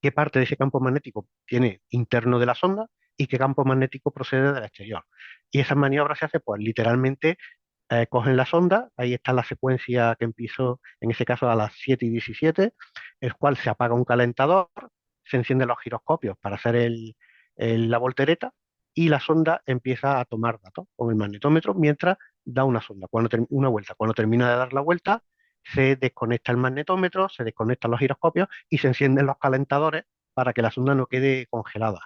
[SPEAKER 2] qué parte de ese campo magnético tiene interno de la sonda y qué campo magnético procede del exterior. Y esas maniobras se hacen, pues literalmente, cogen la sonda, ahí está la secuencia que empezó, en ese caso a las 7:17, el cual se apaga un calentador, se encienden los giroscopios para hacer la voltereta y la sonda empieza a tomar datos con el magnetómetro mientras da una vuelta. Cuando termina de dar la vuelta, se desconecta el magnetómetro, se desconectan los giroscopios y se encienden los calentadores para que la sonda no quede congelada.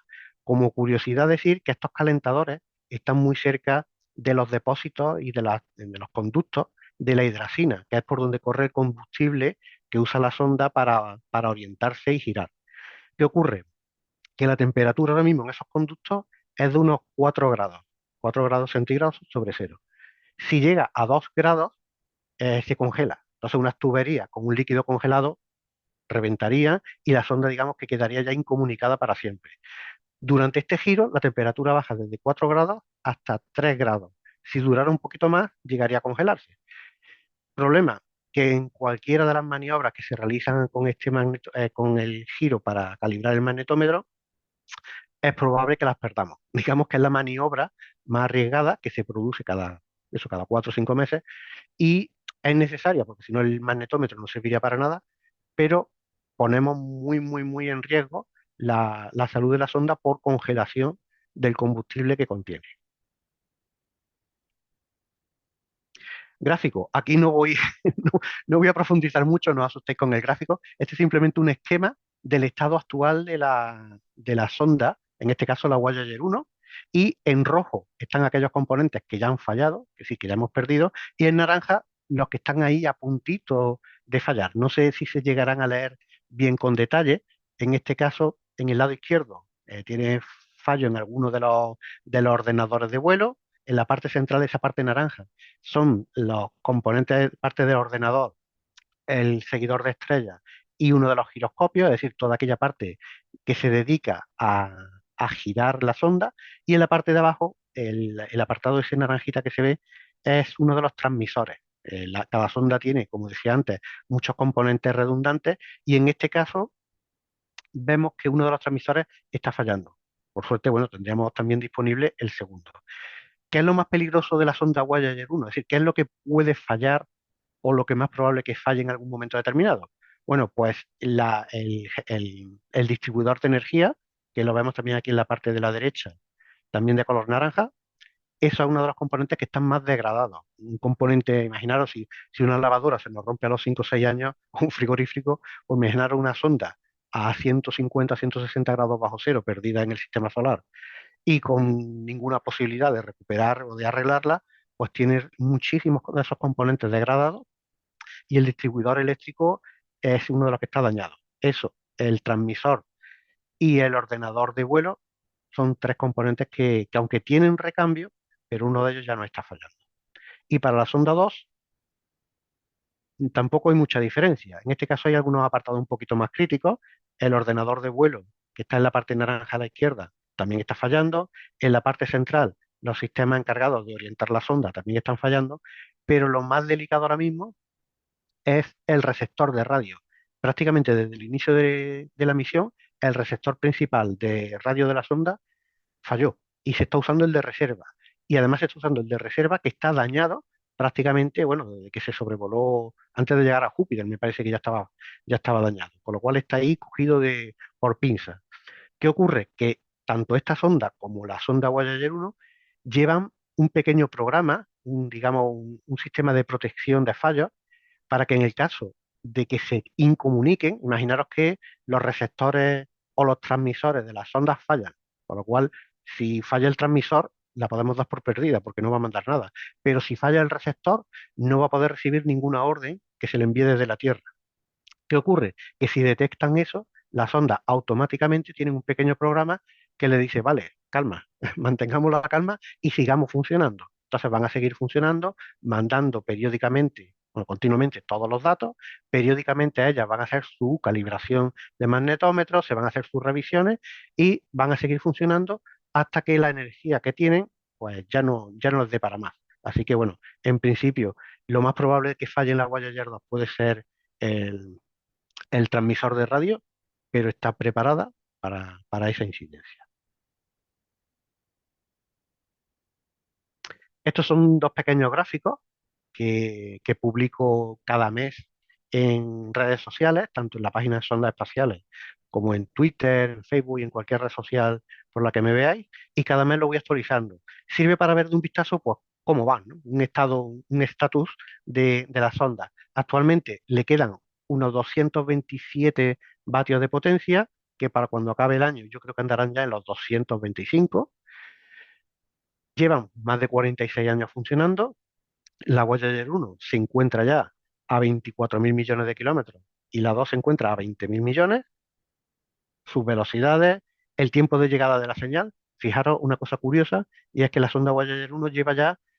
[SPEAKER 2] Como curiosidad decir que estos calentadores están muy cerca de los depósitos y de los conductos de la hidracina, que es por donde corre el combustible que usa la sonda para orientarse y girar. ¿Qué ocurre? Que la temperatura ahora mismo en esos conductos es de unos 4 grados, 4 grados centígrados sobre cero. Si llega a 2 grados, se congela. Entonces, unas tuberías con un líquido congelado reventarían y la sonda, digamos, que quedaría ya incomunicada para siempre. Durante este giro, la temperatura baja desde 4 grados hasta 3 grados. Si durara un poquito más, llegaría a congelarse. Problema, que en cualquiera de las maniobras que se realizan con el giro para calibrar el magnetómetro, es probable que las perdamos. Digamos que es la maniobra más arriesgada que se produce cada 4 o 5 meses y es necesaria porque si no el magnetómetro no serviría para nada, pero ponemos muy, muy, muy en riesgo la salud de la sonda por congelación del combustible que contiene. Gráfico, aquí no voy, no voy a profundizar mucho, no os asustéis con el gráfico. Este es simplemente un esquema del estado actual de la sonda, en este caso la Voyager 1, y en rojo están aquellos componentes que ya han fallado, que sí, que ya hemos perdido, y en naranja los que están ahí a puntito de fallar. No sé si se llegarán a leer bien con detalle. En este caso, en el lado izquierdo, tiene fallo en alguno de los ordenadores de vuelo. En la parte central de esa parte naranja son los componentes, parte del ordenador, el seguidor de estrellas y uno de los giroscopios, es decir, toda aquella parte que se dedica a girar la sonda y en la parte de abajo, el apartado de ese naranjita que se ve es uno de los transmisores. Cada sonda tiene, como decía antes, muchos componentes redundantes y en este caso vemos que uno de los transmisores está fallando. Por suerte, bueno, tendríamos también disponible el segundo. ¿Qué es lo más peligroso de la sonda Voyager 1? Es decir, ¿qué es lo que puede fallar o lo que más probable que falle en algún momento determinado? Bueno, pues el distribuidor de energía, que lo vemos también aquí en la parte de la derecha, también de color naranja, eso es uno de los componentes que están más degradados. Un componente, imaginaros si una lavadora se nos rompe a los 5 o 6 años, o un frigorífico, o imaginaros una sonda a 150, 160 grados bajo cero, perdida en el sistema solar, y con ninguna posibilidad de recuperar o de arreglarla, pues tiene muchísimos de esos componentes degradados y el distribuidor eléctrico es uno de los que está dañado. Eso, el transmisor y el ordenador de vuelo son tres componentes que aunque tienen recambio, pero uno de ellos ya no está fallando. Y para la sonda 2 tampoco hay mucha diferencia. En este caso hay algunos apartados un poquito más críticos. El ordenador de vuelo, que está en la parte naranja a la izquierda, también está fallando. En la parte central, los sistemas encargados de orientar la sonda también están fallando. Pero lo más delicado ahora mismo es el receptor de radio. Prácticamente desde el inicio de la misión, el receptor principal de radio de la sonda falló y se está usando el de reserva. Y además se está usando el de reserva que está dañado prácticamente, bueno, desde que se sobrevoló antes de llegar a Júpiter, me parece que ya estaba dañado, con lo cual está ahí cogido por pinza. ¿Qué ocurre? Que tanto esta sonda como la sonda Voyager 1 llevan un pequeño programa, digamos, un sistema de protección de fallos para que en el caso de que se incomuniquen, imaginaros que los receptores o los transmisores de las ondas fallan, con lo cual si falla el transmisor la podemos dar por perdida porque no va a mandar nada, pero si falla el receptor no va a poder recibir ninguna orden que se le envíe desde la Tierra. ¿Qué ocurre? Que si detectan eso, las ondas automáticamente tienen un pequeño programa que le dice, vale, calma, mantengamos la calma y sigamos funcionando. Entonces van a seguir funcionando, mandando periódicamente, bueno, continuamente todos los datos, periódicamente ellas van a hacer su calibración de magnetómetros, se van a hacer sus revisiones y van a seguir funcionando hasta que la energía que tienen, pues ya no les dé para más. Así que bueno, en principio, lo más probable es que fallen las Voyager 2 puede ser el, el transmisor de radio, pero está preparada para esa incidencia. Estos son dos pequeños gráficos que publico cada mes en redes sociales, tanto en la página de Sondas Espaciales como en Twitter, en Facebook y en cualquier red social por la que me veáis, y cada mes lo voy actualizando. Sirve para ver de un vistazo, pues, cómo van, ¿no? Un estatus de la sonda. Actualmente le quedan unos 227 vatios de potencia, que para cuando acabe el año yo creo que andarán ya en los 225. Llevan más de 46 años funcionando. La Voyager 1 se encuentra ya a 24.000 millones de kilómetros y la 2 se encuentra a 20.000 millones. Sus velocidades, el tiempo de llegada de la señal. Fijaros una cosa curiosa, y es que la sonda Voyager 1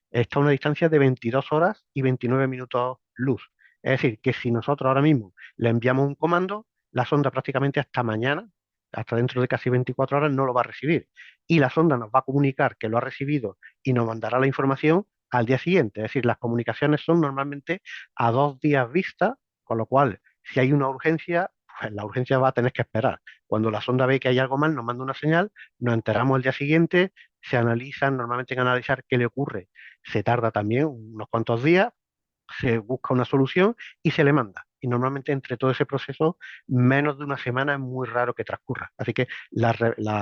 [SPEAKER 2] está a una distancia de 22 horas y 29 minutos luz. Es decir, que si nosotros ahora mismo le enviamos un comando, la sonda prácticamente hasta mañana, hasta dentro de casi 24 horas, no lo va a recibir. Y la sonda nos va a comunicar que lo ha recibido y nos mandará la información al día siguiente. Es decir, las comunicaciones son normalmente a 2 días vista, con lo cual, si hay una urgencia, pues la urgencia va a tener que esperar. Cuando la sonda ve que hay algo mal, nos manda una señal, nos enteramos el día siguiente, se analizan, normalmente en analizar qué le ocurre, se tarda también unos cuantos días, se busca una solución y se le manda. Y normalmente entre todo ese proceso, menos de una semana es muy raro que transcurra. Así que las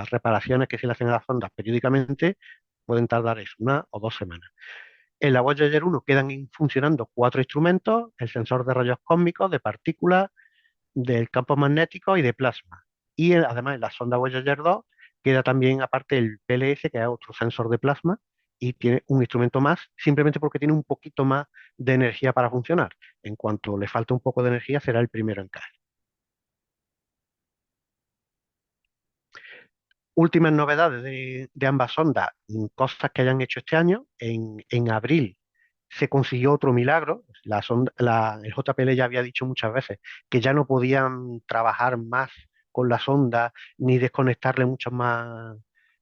[SPEAKER 2] reparaciones que se le hacen a las sondas periódicamente pueden tardar eso, 1 o 2 semanas. En la Voyager 1 quedan funcionando 4 instrumentos, el sensor de rayos cósmicos, de partículas, del campo magnético y de plasma. Y además en la sonda Voyager 2 queda también aparte el PLS, que es otro sensor de plasma, y tiene un instrumento más, simplemente porque tiene un poquito más de energía para funcionar. En cuanto le falte un poco de energía, será el primero en caer. Últimas novedades de ambas sondas, cosas que hayan hecho este año. En abril se consiguió otro milagro. El JPL ya había dicho muchas veces que ya no podían trabajar más con la sonda ni desconectarle muchos más.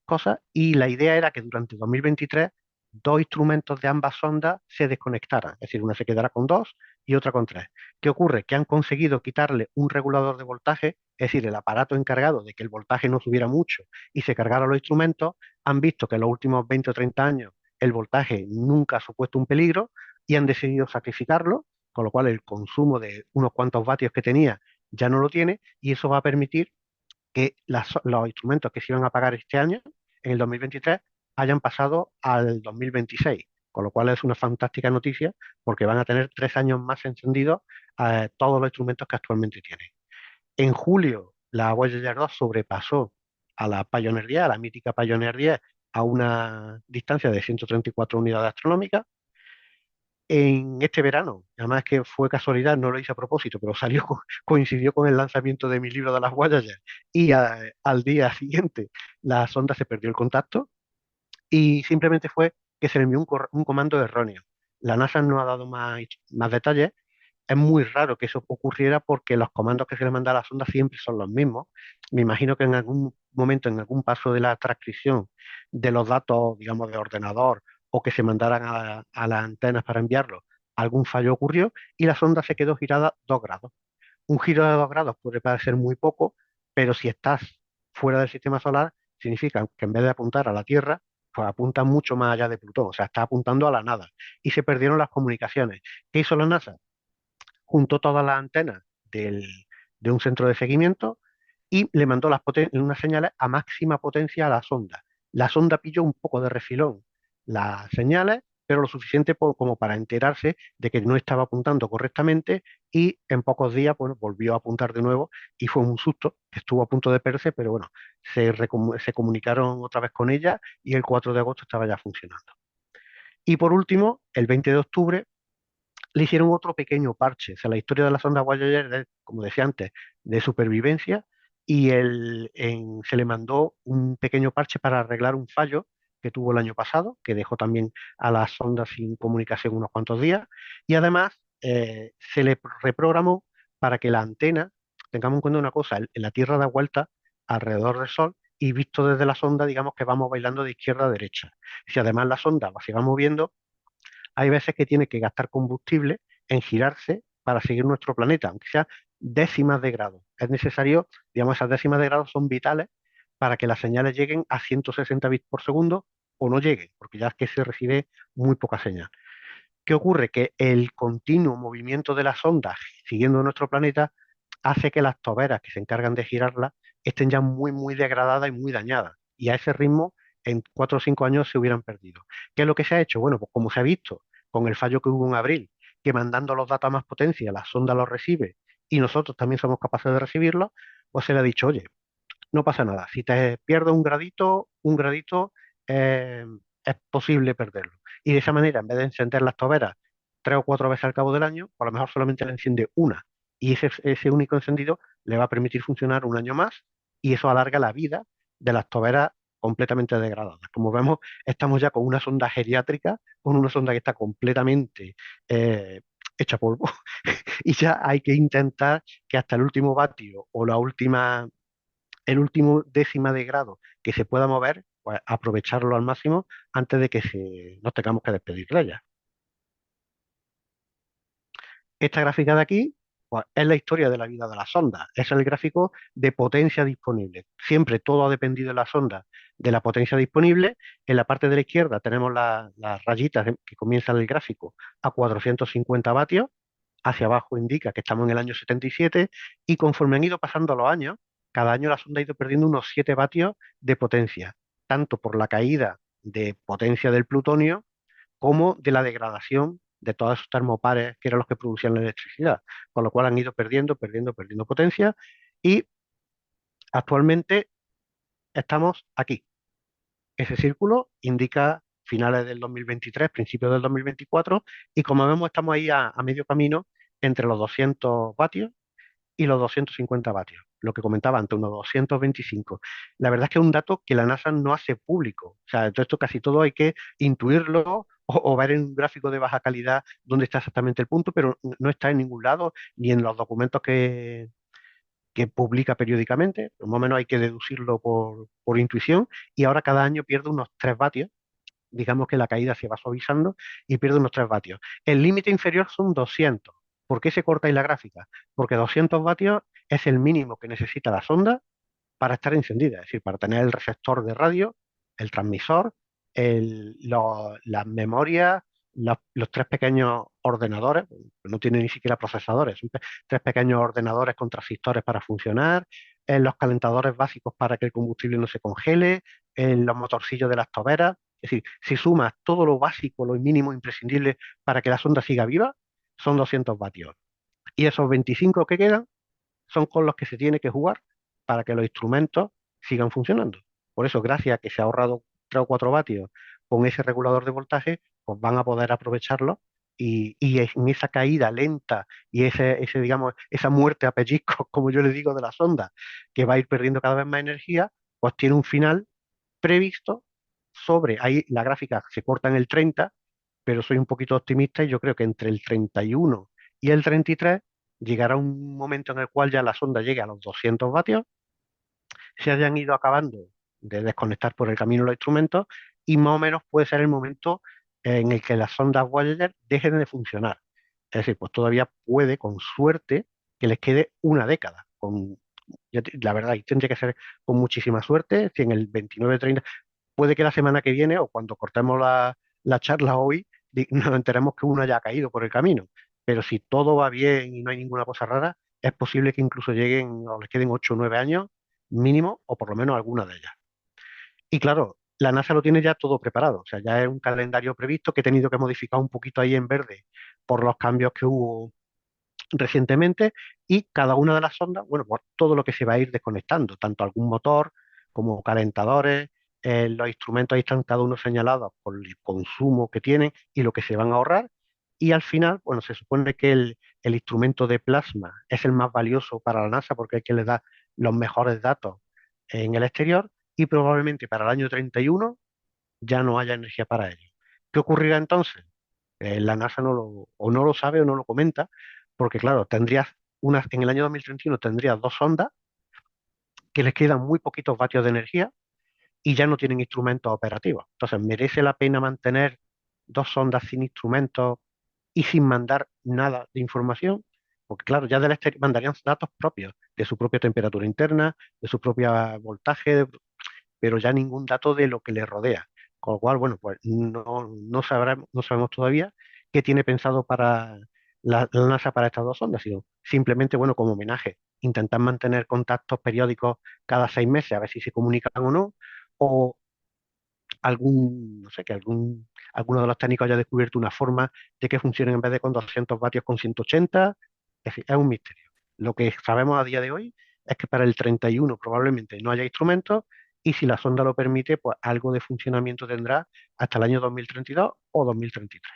[SPEAKER 2] cosas, y la idea era que durante 2023 dos instrumentos de ambas sondas se desconectaran, es decir, una se quedará con dos y otra con tres. ¿Qué ocurre? Que han conseguido quitarle un regulador de voltaje, es decir, el aparato encargado de que el voltaje no subiera mucho y se cargaran los instrumentos. Han visto que en los últimos 20 o 30 años el voltaje nunca ha supuesto un peligro y han decidido sacrificarlo, con lo cual el consumo de unos cuantos vatios que tenía ya no lo tiene, y eso va a permitir que los instrumentos que se iban a pagar este año, en el 2023, hayan pasado al 2026, con lo cual es una fantástica noticia porque van a tener 3 años más encendidos todos los instrumentos que actualmente tienen. En julio, la Voyager 2 sobrepasó a la Pioneer 10, a la mítica Pioneer 10, a una distancia de 134 unidades astronómicas. En este verano, además que fue casualidad, no lo hice a propósito, pero coincidió con el lanzamiento de mi libro de las Voyager, y al día siguiente la sonda se perdió el contacto y simplemente fue que se le envió un comando erróneo. La NASA no ha dado más detalles. Es muy raro que eso ocurriera porque los comandos que se le manda a la sonda siempre son los mismos. Me imagino que en algún momento, en algún paso de la transcripción de los datos, digamos, de ordenador, o que se mandaran a las antenas para enviarlo, algún fallo ocurrió y la sonda se quedó girada 2 grados. Un giro de 2 grados puede parecer muy poco, pero si estás fuera del sistema solar, significa que en vez de apuntar a la Tierra, pues apunta mucho más allá de Plutón, o sea, está apuntando a la nada. Y se perdieron las comunicaciones. ¿Qué hizo la NASA? Juntó todas las antenas del- de un centro de seguimiento y le mandó unas señales a máxima potencia a la sonda. La sonda pilló un poco de refilón las señales, pero lo suficiente como para enterarse de que no estaba apuntando correctamente, y en pocos días, bueno, volvió a apuntar de nuevo y fue un susto, que estuvo a punto de perderse, pero bueno, se comunicaron otra vez con ella y el 4 de agosto estaba ya funcionando. Y por último, el 20 de octubre le hicieron otro pequeño parche. O sea, la historia de la sonda Voyager es, como decía antes, de supervivencia, y se le mandó un pequeño parche para arreglar un fallo que tuvo el año pasado, que dejó también a la sonda sin comunicación unos cuantos días, y además se le reprogramó para que la antena, tengamos en cuenta una cosa, la Tierra da vuelta alrededor del Sol, y visto desde la sonda, digamos que vamos bailando de izquierda a derecha. Si además la sonda se va moviendo, hay veces que tiene que gastar combustible en girarse para seguir nuestro planeta, aunque sea décimas de grado. Es necesario, digamos, esas décimas de grado son vitales para que las señales lleguen a 160 bits por segundo o no lleguen, porque ya es que se recibe muy poca señal. ¿Qué ocurre? Que el continuo movimiento de las ondas siguiendo nuestro planeta hace que las toberas que se encargan de girarla estén ya muy, muy degradadas y muy dañadas. Y a ese ritmo, en 4 o 5 años se hubieran perdido. ¿Qué es lo que se ha hecho? Bueno, pues como se ha visto con el fallo que hubo en abril, que mandando los datos a más potencia, la sonda los recibe y nosotros también somos capaces de recibirlos, pues se le ha dicho, oye, no pasa nada. Si te pierdes un gradito, eh, es posible perderlo. Y de esa manera, en vez de encender las toberas 3 o 4 veces al cabo del año, por lo mejor solamente la enciende una. Y ese único encendido le va a permitir funcionar un año más, y eso alarga la vida de las toberas completamente degradadas. Como vemos, estamos ya con una sonda geriátrica, con una sonda que está completamente eh, hecha polvo, y ya hay que intentar que hasta el último vatio o el último décima de grado que se pueda mover, pues aprovecharlo al máximo antes de que nos tengamos que despedir de ella. Esta gráfica de aquí, pues, es la historia de la vida de la sonda. Es el gráfico de potencia disponible. Siempre todo ha dependido de la sonda, de la potencia disponible. En la parte de la izquierda tenemos las rayitas que comienzan el gráfico a 450 vatios. Hacia abajo indica que estamos en el año 77, y conforme han ido pasando los años, cada año la sonda ha ido perdiendo unos 7 vatios de potencia, tanto por la caída de potencia del plutonio como de la degradación de todos esos termopares que eran los que producían la electricidad, con lo cual han ido perdiendo potencia, y actualmente estamos aquí. Ese círculo indica finales del 2023, principios del 2024, y como vemos estamos ahí a medio camino entre los 200 vatios y los 250 vatios, lo que comentaba antes, unos 225. La verdad es que es un dato que la NASA no hace público. O sea, todo esto casi todo hay que intuirlo o ver en un gráfico de baja calidad dónde está exactamente el punto, pero no está en ningún lado, ni en los documentos que publica periódicamente, más o menos hay que deducirlo por intuición, y ahora cada año pierde unos 3 vatios. Digamos que la caída se va suavizando y pierde unos 3 vatios. El límite inferior son 200. ¿Por qué se corta ahí la gráfica? Porque 200 vatios es el mínimo que necesita la sonda para estar encendida, es decir, para tener el receptor de radio, el transmisor, las memorias, los 3 pequeños ordenadores, no tiene ni siquiera procesadores, son 3 pequeños ordenadores con transistores para funcionar, los calentadores básicos para que el combustible no se congele, los motorcillos de las toberas. Es decir, si sumas todo lo básico, lo mínimo imprescindible para que la sonda siga viva, son 200 vatios. Y esos 25 que quedan son con los que se tiene que jugar para que los instrumentos sigan funcionando. Por eso, gracias a que se ha ahorrado 3 o 4 vatios con ese regulador de voltaje, pues van a poder aprovecharlo y en esa caída lenta y digamos, esa muerte a pellizcos, como yo le digo, de la sonda, que va a ir perdiendo cada vez más energía, pues tiene un final previsto ahí la gráfica se corta en el 30, pero soy un poquito optimista y yo creo que entre el 31 y el 33 llegará un momento en el cual ya la sonda llegue a los 200 vatios, se hayan ido acabando de desconectar por el camino los instrumentos y más o menos puede ser el momento en el que las sondas Voyager dejen de funcionar. Es decir, pues todavía puede, con suerte, que les quede una década. La verdad, y tendría que ser con muchísima suerte, si en el 29-30, puede que la semana que viene o cuando cortemos la charla hoy, nos enteremos que uno haya caído por el camino. Pero si todo va bien y no hay ninguna cosa rara, es posible que incluso lleguen o les queden 8 o 9 años mínimo, o por lo menos alguna de ellas. Y claro, la NASA lo tiene ya todo preparado, o sea, ya es un calendario previsto que he tenido que modificar un poquito ahí en verde por los cambios que hubo recientemente, y cada una de las sondas, bueno, pues todo lo que se va a ir desconectando, tanto algún motor como calentadores, los instrumentos ahí están cada uno señalados por el consumo que tienen y lo que se van a ahorrar, y al final, bueno, se supone que el instrumento de plasma es el más valioso para la NASA porque es que le da los mejores datos en el exterior, y probablemente para el año 31 ya no haya energía para ello. ¿Qué ocurrirá entonces? La NASA o no lo sabe o no lo comenta, porque claro, en el año 2031 tendrías 2 sondas que les quedan muy poquitos vatios de energía y ya no tienen instrumentos operativos. Entonces, ¿merece la pena mantener 2 sondas sin instrumentos y sin mandar nada de información? Porque claro, ya del exterior mandarían datos propios, de su propia temperatura interna, de su propio voltaje, pero ya ningún dato de lo que le rodea. Con lo cual, bueno, pues no sabemos todavía qué tiene pensado para la NASA para estas 2 sondas, sino simplemente, bueno, como homenaje, intentar mantener contactos periódicos cada 6 meses, a ver si se comunican o no, o no sé, que alguno de los técnicos haya descubierto una forma de que funcionen en vez de con 200 vatios con 180. Es decir, es un misterio. Lo que sabemos a día de hoy es que para el 31 probablemente no haya instrumentos, y si la sonda lo permite, pues algo de funcionamiento tendrá hasta el año 2032 o 2033.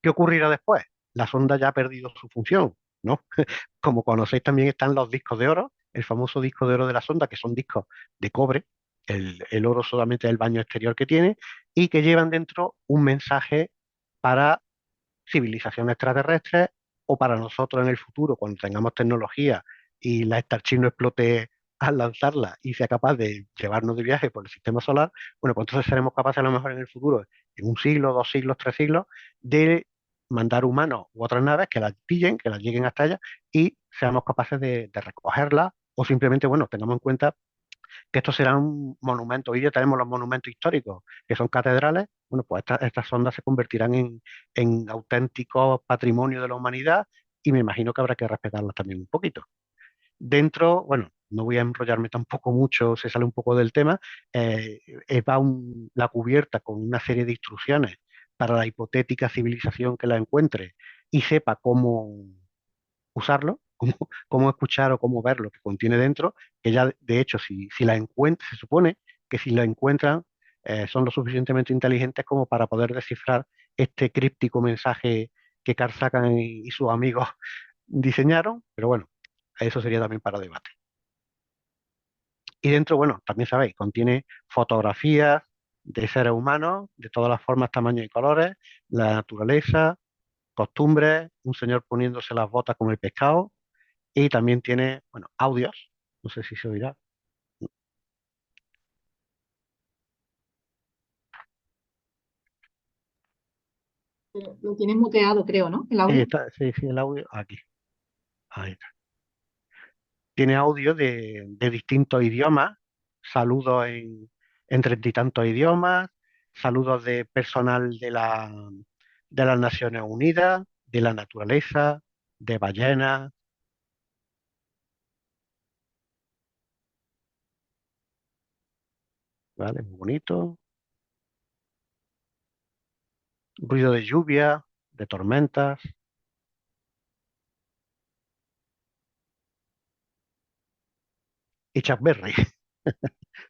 [SPEAKER 2] ¿Qué ocurrirá después? La sonda ya ha perdido su función, ¿no? Como conocéis, también están los discos de oro, el famoso disco de oro de la sonda, que son discos de cobre. El oro solamente es el baño exterior que tiene, y que llevan dentro un mensaje para civilizaciones extraterrestres, o para nosotros en el futuro, cuando tengamos tecnología y la Starship no explote al lanzarla y sea capaz de llevarnos de viaje por el sistema solar. Bueno, pues entonces seremos capaces a lo mejor en el futuro, en un siglo, 2 siglos, 3 siglos, de mandar humanos u otras naves que las pillen, que las lleguen hasta allá y seamos capaces de recogerlas, o simplemente, bueno, tengamos en cuenta que estos serán monumentos. Hoy ya tenemos los monumentos históricos, que son catedrales. Bueno, pues estas sondas se convertirán en auténticos patrimonio de la humanidad, y me imagino que habrá que respetarlas también un poquito. Dentro, bueno, no voy a enrollarme tampoco mucho, se sale un poco del tema, va la cubierta con una serie de instrucciones para la hipotética civilización que la encuentre y sepa cómo usarlo, cómo escuchar o cómo ver lo que contiene dentro, que ya de hecho si la encuentra, se supone que si la encuentran, son lo suficientemente inteligentes como para poder descifrar este críptico mensaje que Carl Sagan y sus amigos diseñaron, pero bueno, eso sería también para debate. Y dentro, bueno, también sabéis, contiene fotografías de seres humanos, de todas las formas, tamaños y colores, la naturaleza, costumbres, un señor poniéndose las botas con el pescado y también tiene, bueno, audios, no sé si se oirá.
[SPEAKER 1] Pero lo tienes muteado, creo, ¿no? El audio.
[SPEAKER 2] Sí, sí, el audio aquí. Ahí está. Tiene audio de distintos idiomas, saludos en treinta y tantos idiomas, saludos de personal de las Naciones Unidas, de la naturaleza, de ballenas, ¿vale? Muy bonito. Ruido de lluvia, de tormentas y Chuck Berry.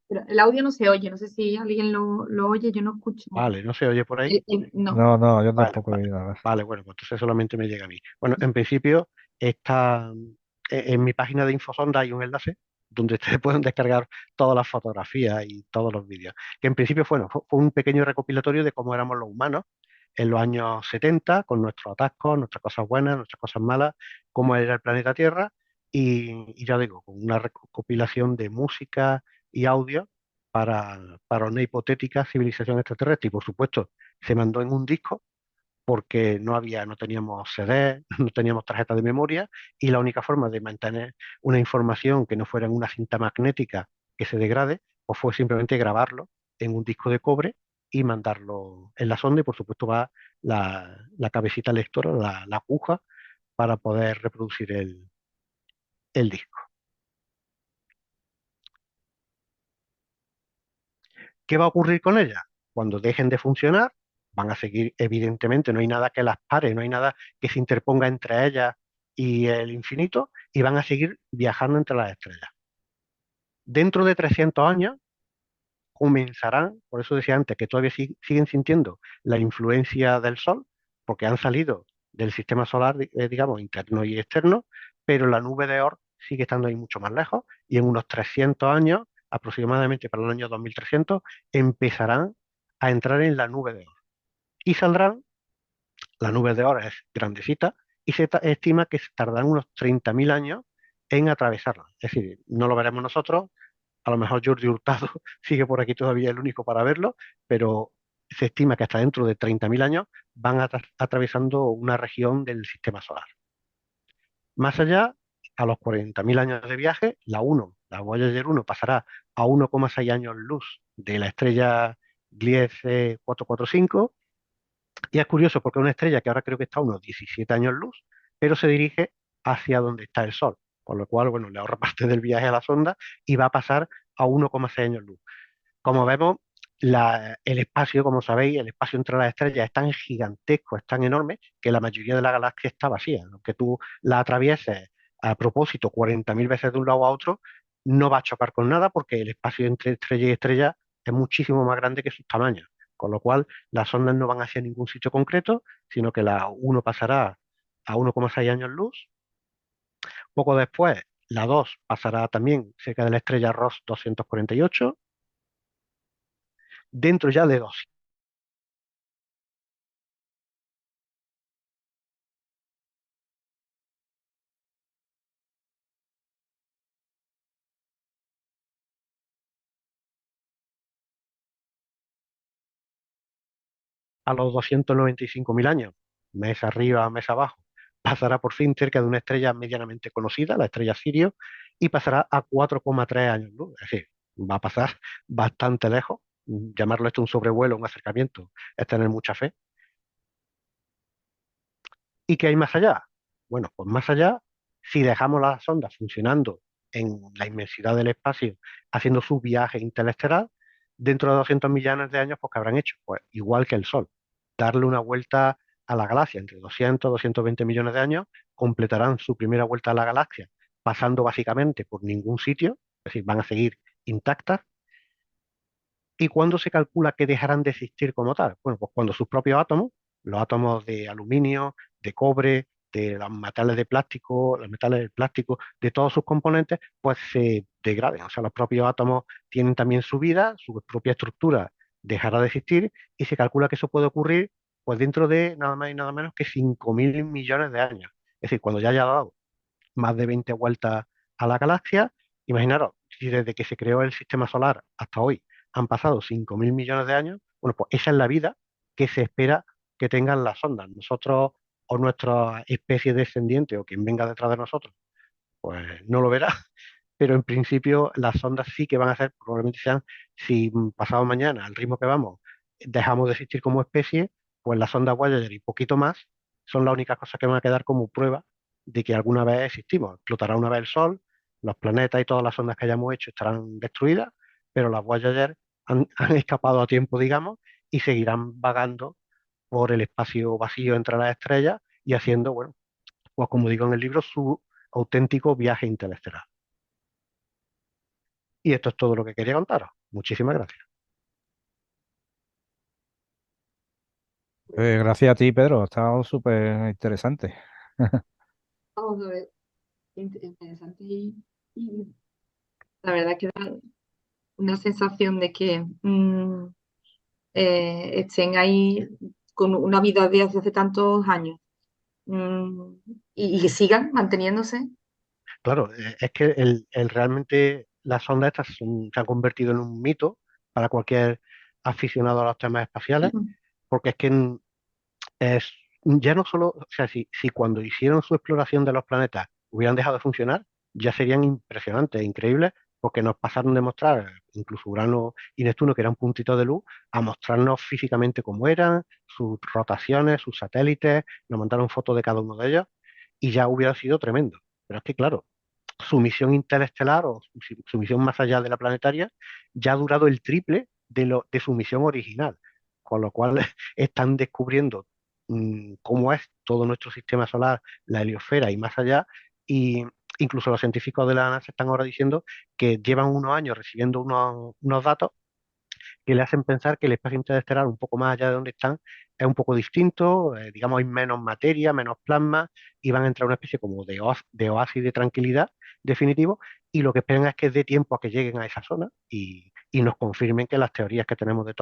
[SPEAKER 1] Pero el audio no se oye, no sé si alguien lo oye, yo no escucho.
[SPEAKER 2] Vale, ¿no se oye por ahí?
[SPEAKER 1] No.
[SPEAKER 3] No, no, yo
[SPEAKER 2] Vale,
[SPEAKER 3] tampoco he
[SPEAKER 2] vale.
[SPEAKER 3] oído nada.
[SPEAKER 2] Vale, bueno, pues entonces solamente me llega a mí. Bueno, en principio está en mi página de Infosonda hay un enlace donde ustedes pueden descargar todas las fotografías y todos los vídeos. Que en principio fue un pequeño recopilatorio de cómo éramos los humanos en los años 70, con nuestros atascos, nuestras cosas buenas, nuestras cosas malas, cómo era el planeta Tierra, y ya digo, con una recopilación de música y audio para una hipotética civilización extraterrestre. Y por supuesto, se mandó en un disco porque no teníamos CD, no teníamos tarjeta de memoria y la única forma de mantener una información que no fuera en una cinta magnética que se degrade, pues fue simplemente grabarlo en un disco de cobre y mandarlo en la sonda y por supuesto va la cabecita lectora, la aguja para poder reproducir el disco. ¿Qué va a ocurrir con ellas? Cuando dejen de funcionar, van a seguir, evidentemente, no hay nada que las pare, no hay nada que se interponga entre ellas y el infinito, y van a seguir viajando entre las estrellas. Dentro de 300 años comenzarán, por eso decía antes, que todavía siguen sintiendo la influencia del Sol, porque han salido del sistema solar, digamos, interno y externo, pero la nube de Oort sigue estando ahí mucho más lejos, y en unos 300 años, aproximadamente para el año 2300, empezarán a entrar en la nube de Oort. Y saldrán, la nube de Oort es grandecita, y estima que tardarán unos 30.000 años en atravesarla. Es decir, no lo veremos nosotros, a lo mejor Jordi Hurtado sigue por aquí todavía el único para verlo, pero se estima que hasta dentro de 30.000 años van atravesando una región del sistema solar. Más allá, a los 40.000 años de viaje, la Voyager 1 pasará a 1,6 años luz de la estrella Gliese 445, y es curioso porque es una estrella que ahora creo que está a unos 17 años luz, pero se dirige hacia donde está el Sol, con lo cual, bueno, le ahorra parte del viaje a la sonda y va a pasar a 1,6 años luz. Como vemos, el espacio, como sabéis, el espacio entre las estrellas es tan gigantesco, es tan enorme, que la mayoría de la galaxia está vacía. Aunque tú la atravieses a propósito 40.000 veces de un lado a otro, no va a chocar con nada porque el espacio entre estrella y estrella es muchísimo más grande que sus tamaños. Con lo cual, las ondas no van hacia ningún sitio concreto, sino que la uno pasará a 1,6 años luz. Poco después, la 2 pasará también cerca de la estrella Ross 248. Dentro ya de 2 a los 295.000 años, mes arriba, mes abajo, pasará por fin cerca de una estrella medianamente conocida, la estrella Sirio, y pasará a 4,3 años luz. Es decir, va a pasar bastante lejos. Llamarlo esto un sobrevuelo, un acercamiento, es tener mucha fe. ¿Y qué hay más allá? Bueno, pues más allá, si dejamos las ondas funcionando en la inmensidad del espacio, haciendo su viaje interestelar, dentro de 200 millones de años, pues ¿qué habrán hecho? Pues igual que el Sol, darle una vuelta a la galaxia entre 200 y 220 millones de años, completarán su primera vuelta a la galaxia, pasando básicamente por ningún sitio, es decir, van a seguir intactas. ¿Y cuándo se calcula que dejarán de existir como tal? Bueno, pues cuando sus propios átomos, los átomos de aluminio, de cobre, de los metales de plástico, los metales del plástico, de todos sus componentes, pues se degraden. O sea, los propios átomos tienen también su vida, su propia estructura dejará de existir y se calcula que eso puede ocurrir pues dentro de nada más y nada menos que 5.000 millones de años. Es decir, cuando ya haya dado más de 20 vueltas a la galaxia, imaginaros, si desde que se creó el sistema solar hasta hoy han pasado 5.000 millones de años, bueno, pues esa es la vida que se espera que tengan las ondas. Nosotros o nuestra especie descendiente o quien venga detrás de nosotros, pues no lo verá, pero en principio las ondas sí que van a ser, probablemente sean, si pasado mañana, al ritmo que vamos, dejamos de existir como especie, pues las ondas Voyager y poquito más son las únicas cosas que van a quedar como prueba de que alguna vez existimos. Explotará una vez el Sol, los planetas y todas las ondas que hayamos hecho estarán destruidas, pero las Voyager han escapado a tiempo, digamos, y seguirán vagando por el espacio vacío entre las estrellas y haciendo, bueno, pues como digo en el libro, su auténtico viaje interestelar. Y esto es todo lo que quería contaros. Muchísimas gracias.
[SPEAKER 3] Gracias a ti, Pedro. Ha estado súper interesante.
[SPEAKER 1] Vamos a ver, interesante y la verdad que da una sensación de que estén ahí con una vida de hace tantos años mm, y que sigan manteniéndose.
[SPEAKER 2] Claro, es que realmente las ondas estas se han convertido en un mito para cualquier aficionado a los temas espaciales, porque es que es, ya no solo, o sea, si cuando hicieron su exploración de los planetas hubieran dejado de funcionar, ya serían impresionantes, increíbles, porque nos pasaron de mostrar, incluso Urano y Neptuno, que eran puntitos de luz, a mostrarnos físicamente cómo eran, sus rotaciones, sus satélites, nos mandaron fotos de cada uno de ellos, y ya hubiera sido tremendo. Pero es que, claro, su misión interestelar o su misión más allá de la planetaria ya ha durado el triple de su misión original, con lo cual están descubriendo cómo es todo nuestro sistema solar, la heliosfera y más allá, y incluso los científicos de la NASA están ahora diciendo que llevan unos años recibiendo unos datos que le hacen pensar que el espacio interestelar, un poco más allá de donde están, es un poco distinto, digamos, hay menos materia, menos plasma, y van a entrar a una especie como de oasis de tranquilidad definitivo, y lo que esperan es que dé tiempo a que lleguen a esa zona y nos confirmen que las teorías que tenemos de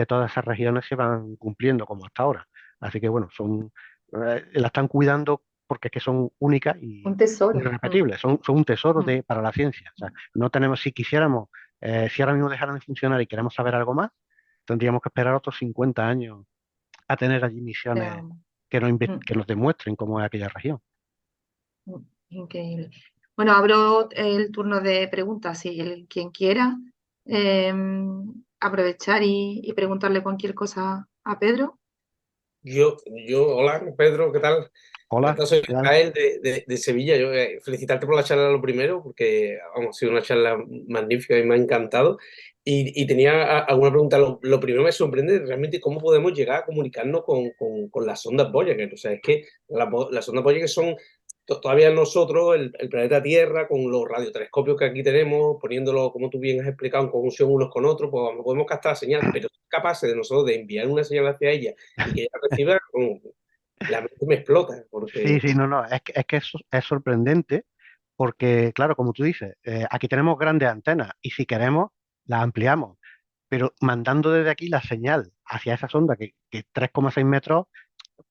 [SPEAKER 2] todas esas regiones se van cumpliendo como hasta ahora. Así que bueno, la están cuidando porque es que son únicas y
[SPEAKER 1] Un tesoro.
[SPEAKER 2] irrepetibles, son un tesoro
[SPEAKER 1] Mm,
[SPEAKER 2] para la ciencia. O sea, no tenemos, si quisiéramos si ahora mismo dejaran de funcionar y queremos saber algo más, tendríamos que esperar otros 50 años a tener allí misiones
[SPEAKER 1] pero, mm,
[SPEAKER 2] que nos demuestren cómo es aquella región.
[SPEAKER 1] increíble. Bueno, abro el turno de preguntas. Si quien quiera aprovechar y preguntarle cualquier cosa a Pedro.
[SPEAKER 4] Hola Pedro, ¿qué tal?
[SPEAKER 2] Hola,
[SPEAKER 4] Soy
[SPEAKER 2] ¿qué tal?
[SPEAKER 4] Rafael de Sevilla. Felicitarte por la charla lo primero, porque vamos, ha sido una charla magnífica y me ha encantado. Y tenía alguna pregunta. Lo primero me sorprende realmente cómo podemos llegar a comunicarnos con las ondas Voyager. O sea, es que las ondas Voyager son todavía nosotros, el planeta Tierra, con los radiotelescopios que aquí tenemos, poniéndolo, como tú bien has explicado, en conjunción unos con otros, pues no podemos captar la señal, pero somos capaces de nosotros de enviar una señal hacia ella y que ella reciba. La mente me explota,
[SPEAKER 2] Sí,
[SPEAKER 4] porque
[SPEAKER 2] sí, no, no, es que eso es sorprendente porque, claro, como tú dices, aquí tenemos grandes antenas y si queremos, las ampliamos, pero mandando desde aquí la señal hacia esa sonda que 3,6 metros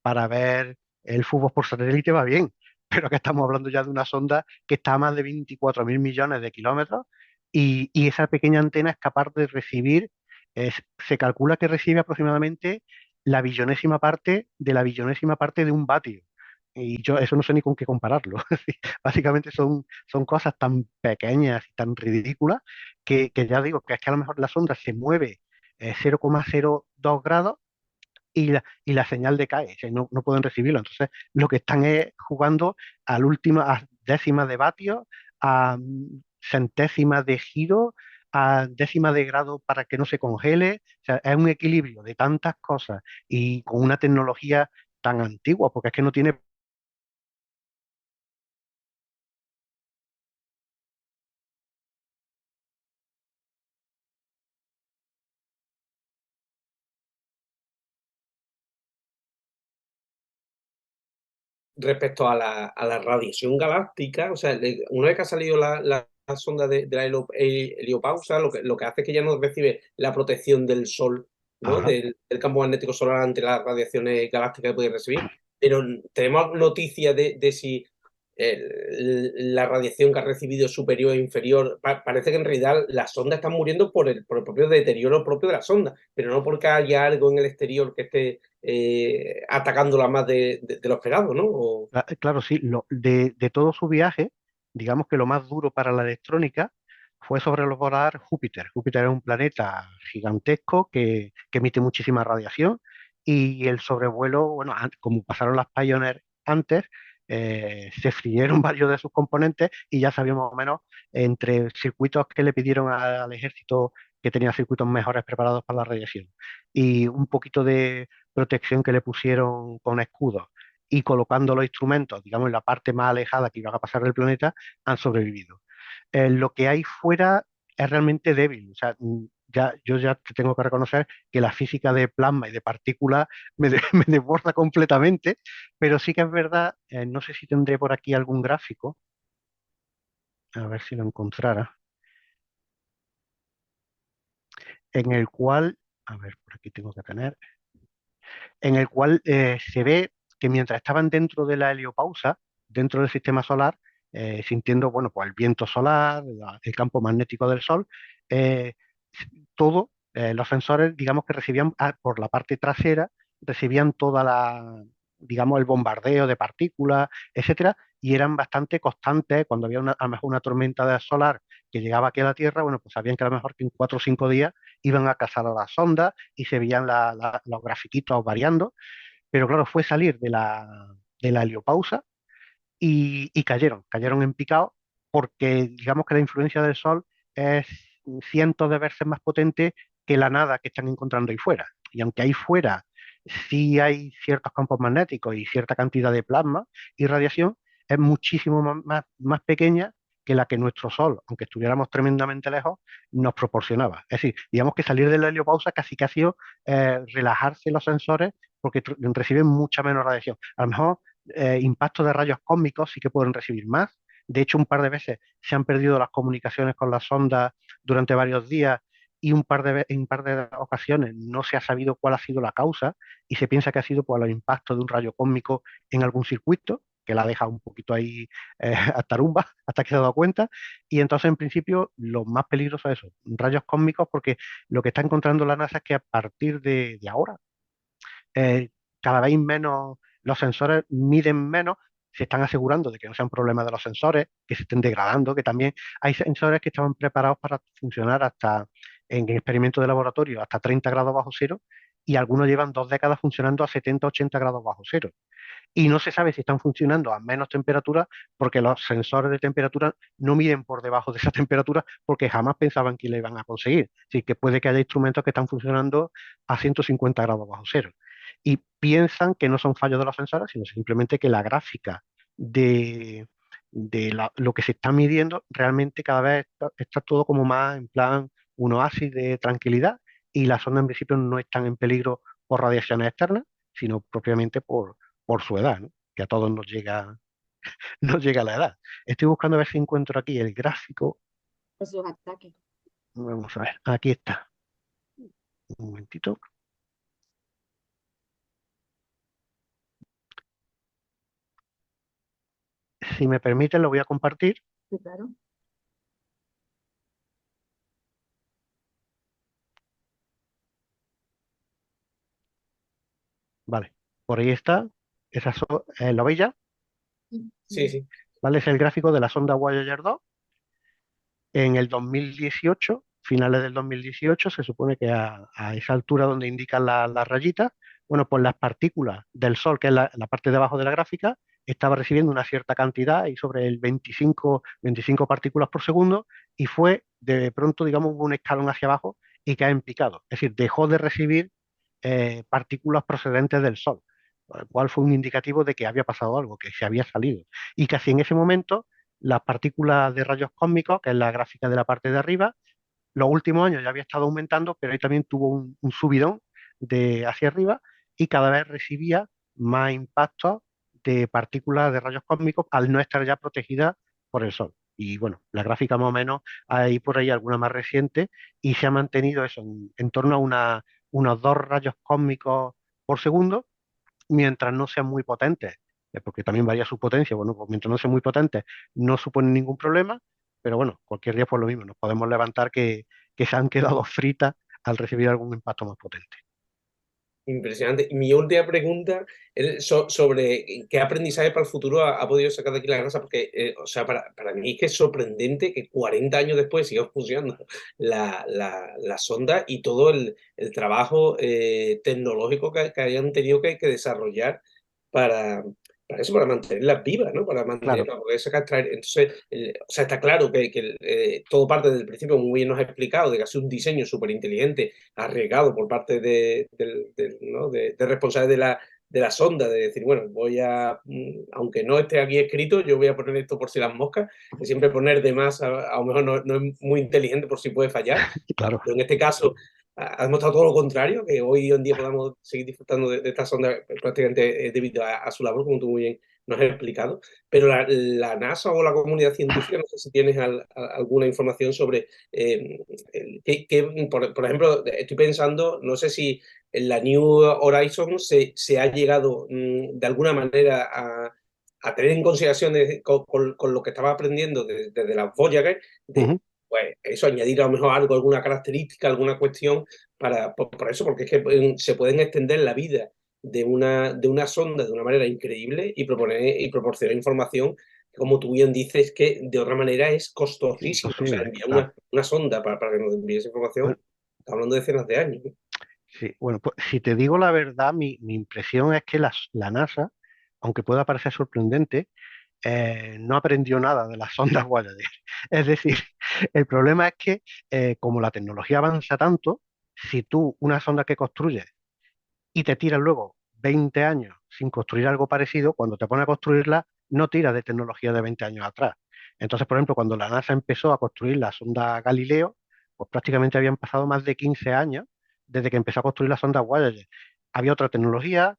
[SPEAKER 2] para ver el fútbol por satélite va bien, pero que estamos hablando ya de una sonda que está a más de 24.000 millones de kilómetros y esa pequeña antena es capaz de recibir, se calcula que recibe aproximadamente la billonésima parte de la billonésima parte de un vatio. Y yo eso no sé ni con qué compararlo. Básicamente son cosas tan pequeñas y tan ridículas que ya digo que es que a lo mejor la sonda se mueve 0,02 grados y la señal decae, o sea, no pueden recibirlo. Entonces, lo que están es jugando a décimas de vatios, a centésimas de giro, a décimas de grado para que no se congele. O sea, es un equilibrio de tantas cosas y con una tecnología tan antigua, porque es que no tiene.
[SPEAKER 4] respecto a la radiación galáctica, o sea, una vez que ha salido la sonda de la heliopausa, lo que hace es que ya no recibe la protección del Sol ¿no?
[SPEAKER 2] Ajá.
[SPEAKER 4] Del campo magnético solar ante las radiaciones galácticas que puede recibir, pero tenemos noticias de si la radiación que ha recibido es superior o inferior. Parece que en realidad las sondas están muriendo por el propio deterioro propio de la sonda, pero no porque haya algo en el exterior que esté atacándola más de lo esperado, ¿no?
[SPEAKER 2] Claro, sí, de todo su viaje, digamos que lo más duro para la electrónica fue sobrevolar Júpiter. Júpiter es un planeta gigantesco que emite muchísima radiación y el sobrevuelo, bueno, como pasaron las Pioneer antes, se frieron varios de sus componentes y ya sabíamos más o menos entre circuitos que le pidieron al ejército que tenía circuitos mejores preparados para la radiación y un poquito de protección que le pusieron con escudos y colocando los instrumentos, digamos, en la parte más alejada que iban a pasar del planeta, han sobrevivido. Lo que hay fuera es realmente débil. O sea, yo ya te tengo que reconocer que la física de plasma y de partículas me desborda completamente, pero sí que es verdad, no sé si tendré por aquí algún gráfico, a ver si lo encontrara, en el cual, a ver, por aquí tengo que tener, en el cual se ve que mientras estaban dentro de la heliopausa, dentro del sistema solar, sintiendo, bueno, pues el viento solar, el campo magnético del Sol, eh, todo, los sensores, digamos que recibían por la parte trasera, recibían toda la, digamos, el bombardeo de partículas, etcétera, y eran bastante constantes cuando había a lo mejor una tormenta solar que llegaba aquí a la Tierra, bueno, pues sabían que a lo mejor que en 4 o 5 días iban a cazar a las sondas y se veían los grafiquitos variando, pero claro, fue salir de la heliopausa y cayeron en picado porque digamos que la influencia del Sol es cientos de veces más potente que la nada que están encontrando ahí fuera. Y aunque ahí fuera sí hay ciertos campos magnéticos y cierta cantidad de plasma y radiación, es muchísimo más pequeña que la que nuestro Sol, aunque estuviéramos tremendamente lejos, nos proporcionaba. Es decir, digamos que salir de la heliopausa casi que ha sido relajarse los sensores porque reciben mucha menos radiación. A lo mejor impactos de rayos cósmicos sí que pueden recibir más. De hecho, un par de veces se han perdido las comunicaciones con las sondas durante varios días y en un par de ocasiones no se ha sabido cuál ha sido la causa y se piensa que ha sido por los impactos de un rayo cósmico en algún circuito que la deja un poquito ahí a tarumba hasta que se ha dado cuenta. Y entonces, en principio, lo más peligroso es eso, rayos cósmicos, porque lo que está encontrando la NASA es que a partir de ahora, eh, cada vez menos, los sensores miden menos, se están asegurando de que no sean problemas de los sensores, que se estén degradando, que también hay sensores que estaban preparados para funcionar hasta en experimentos de laboratorio hasta 30 grados bajo cero y algunos llevan 2 décadas funcionando a 70, 80 grados bajo cero. Y no se sabe si están funcionando a menos temperatura porque los sensores de temperatura no miden por debajo de esa temperatura porque jamás pensaban que le iban a conseguir. Así que puede que haya instrumentos que están funcionando a 150 grados bajo cero. Y piensan que no son fallos de los sensores, sino simplemente que la gráfica de, lo que se está midiendo realmente cada vez está todo como más en plan un oasis de tranquilidad y las ondas en principio no están en peligro por radiaciones externas, sino propiamente por su edad, ¿no? Que a todos nos llega la edad. Estoy buscando a ver si encuentro aquí el gráfico.
[SPEAKER 1] Esos ataques.
[SPEAKER 2] Vamos a ver, aquí está. Un momentito. Si me permite, lo voy a compartir.
[SPEAKER 1] Sí, claro.
[SPEAKER 2] Vale, por ahí está. ¿Lo veis ya?
[SPEAKER 4] Sí, sí.
[SPEAKER 2] ¿Vale? Es el gráfico de la sonda Voyager 2. En el 2018, finales del 2018, se supone que a esa altura donde indican las rayitas, bueno, pues las partículas del Sol, que es la parte de abajo de la gráfica, estaba recibiendo una cierta cantidad y sobre el 25 partículas por segundo, y fue de pronto, digamos, hubo un escalón hacia abajo y cae en picado. Es decir, dejó de recibir partículas procedentes del Sol, lo cual fue un indicativo de que había pasado algo, que se había salido. Y casi en ese momento las partículas de rayos cósmicos, que es la gráfica de la parte de arriba, los últimos años ya había estado aumentando, pero ahí también tuvo un subidón de hacia arriba y cada vez recibía más impactos de partículas de rayos cósmicos al no estar ya protegida por el Sol. Y bueno, la gráfica más o menos hay por ahí alguna más reciente y se ha mantenido eso en torno a unos 2 rayos cósmicos por segundo, mientras no sean muy potentes, porque también varía su potencia. Bueno, pues mientras no sean muy potentes, no suponen ningún problema, pero bueno, cualquier día por lo mismo, nos podemos levantar que se han quedado fritas al recibir algún impacto más potente.
[SPEAKER 4] Impresionante. Y mi última pregunta es sobre qué aprendizaje para el futuro ha podido sacar de aquí la NASA, porque, o sea, para mí es que es sorprendente que 40 años después siga funcionando la sonda y todo el trabajo tecnológico que hayan tenido que desarrollar para, para eso, para mantenerlas vivas, ¿no?
[SPEAKER 2] Claro,
[SPEAKER 4] Para poder sacar, traer. Entonces, o sea, está claro que todo parte desde el principio, muy bien nos ha explicado, de que ha sido un diseño súper inteligente arriesgado por parte ¿no? de responsables de la sonda, de decir, bueno, aunque no esté aquí escrito, yo voy a poner esto por si las moscas, que siempre poner de más a lo mejor no es muy inteligente por si puede fallar,
[SPEAKER 2] claro.
[SPEAKER 4] pero en este caso ha demostrado todo lo contrario, que hoy en día podamos seguir disfrutando de esta sonda prácticamente debido a su labor, como tú muy bien nos has explicado. Pero la NASA o la comunidad científica, no sé si tienes alguna información sobre por ejemplo, estoy pensando, no sé si en la New Horizons se ha llegado de alguna manera a tener en consideración con lo que estaba aprendiendo desde las Voyager, de
[SPEAKER 2] Ujú.
[SPEAKER 4] pues eso, añadir a lo mejor algo, alguna característica, alguna cuestión por eso, porque es que se pueden extender la vida de una sonda de una manera increíble y proponer y proporcionar información como tú bien dices, que de otra manera es costosísimo. O sea,
[SPEAKER 2] Imposible,
[SPEAKER 4] enviar
[SPEAKER 2] claro.
[SPEAKER 4] una sonda para que nos envíe esa información,
[SPEAKER 2] Bueno,
[SPEAKER 4] está hablando de decenas de años.
[SPEAKER 2] sí, bueno, pues si te digo la verdad, mi impresión es que la NASA, aunque pueda parecer sorprendente, no aprendió nada de las sondas Voyager. Es decir, el problema es que como la tecnología avanza tanto, si tú una sonda que construyes y te tiras luego 20 años sin construir algo parecido, cuando te pones a construirla, no tiras de tecnología de 20 años atrás. Entonces, por ejemplo, cuando la NASA empezó a construir la sonda Galileo, pues prácticamente habían pasado más de 15 años desde que empezó a construir la sonda Voyager. Había otra tecnología,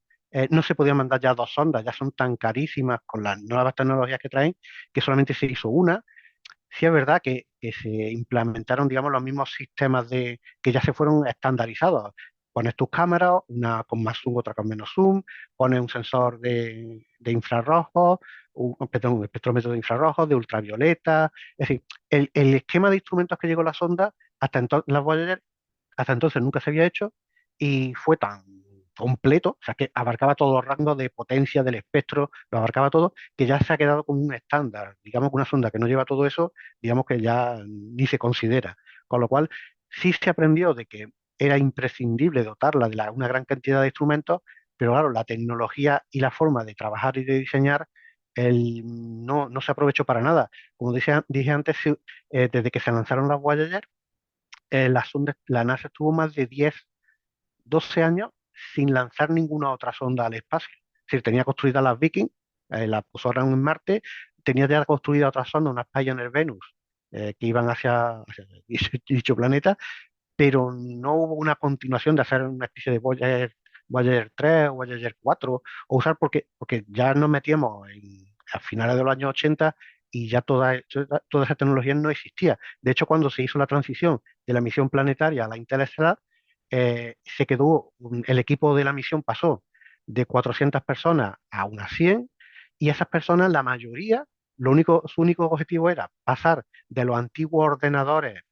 [SPEAKER 2] no se podían mandar ya 2 sondas, ya son tan carísimas con las nuevas tecnologías que traen, que solamente se hizo una. Sí es verdad que se implementaron, digamos, los mismos sistemas que ya se fueron estandarizados. Pones tus cámaras, una con más zoom, otra con menos zoom, pones un sensor de infrarrojos, perdón, un espectrómetro de infrarrojos, de ultravioleta. Es decir, el esquema de instrumentos que llegó la sonda, hasta entonces, las Voyager, hasta entonces nunca se había hecho y fue tan completo, o sea, que abarcaba todos los rangos de potencia del espectro, lo abarcaba todo, que ya se ha quedado como un estándar. Digamos que una sonda que no lleva todo eso, digamos que ya ni se considera. Con lo cual, sí se aprendió de que era imprescindible dotarla de una gran cantidad de instrumentos, pero claro, la tecnología y la forma de trabajar y de diseñar no se aprovechó para nada. Como dije antes, desde que se lanzaron las Voyager, la NASA estuvo más de 12 años sin lanzar ninguna otra sonda al espacio. Es decir, tenía construidas las Viking, la posaron en Marte, tenía ya construida otra sonda, unas Pioneer Venus, que iban hacia dicho planeta, pero no hubo una continuación de hacer una especie de Voyager 3 o Voyager 4, o usar porque ya nos metíamos a finales de los años 80 y ya toda esa tecnología no existía. De hecho, cuando se hizo la transición de la misión planetaria a la interestelar, el equipo de la misión pasó de 400 personas a unas 100 y esas personas, la mayoría, su único objetivo era pasar de los antiguos ordenadores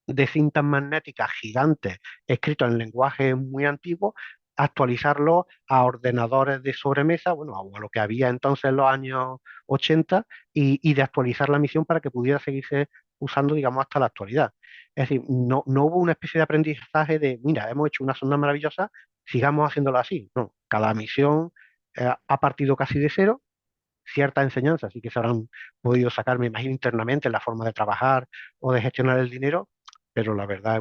[SPEAKER 2] de cintas magnéticas gigantes escritos en lenguaje muy antiguo, actualizarlo a ordenadores de sobremesa, bueno, a lo que había entonces en los años 80 y de actualizar la misión para que pudiera seguirse usando, digamos, hasta la actualidad. Es decir, no hubo una especie de aprendizaje de, mira, hemos hecho una sonda maravillosa, sigamos haciéndolo así. No, cada misión ha partido casi de cero. Ciertas enseñanzas sí que se habrán podido sacar, me imagino, internamente en la forma de trabajar o de gestionar el dinero, pero la verdad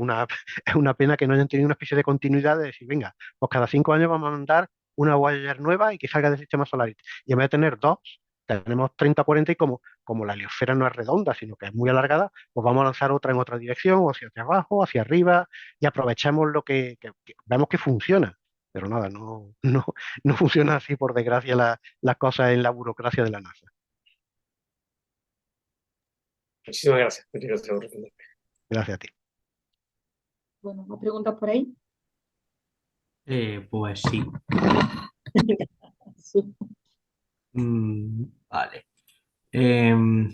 [SPEAKER 2] es una pena que no hayan tenido una especie de continuidad de decir, venga, pues cada 5 años vamos a mandar una Voyager nueva y que salga del sistema solar. Y en vez de tener dos, tenemos 30 o 40 y como la heliosfera no es redonda, sino que es muy alargada, pues vamos a lanzar otra en otra dirección, o hacia abajo, hacia arriba, y aprovechamos lo que vemos que funciona. Pero nada, no funciona así, por desgracia, las cosas en la burocracia de la NASA.
[SPEAKER 4] Muchísimas gracias. Muchas gracias por responder.
[SPEAKER 2] Gracias a ti.
[SPEAKER 1] Bueno, ¿más preguntas por ahí?
[SPEAKER 5] Pues sí.
[SPEAKER 1] Sí.
[SPEAKER 5] Vale.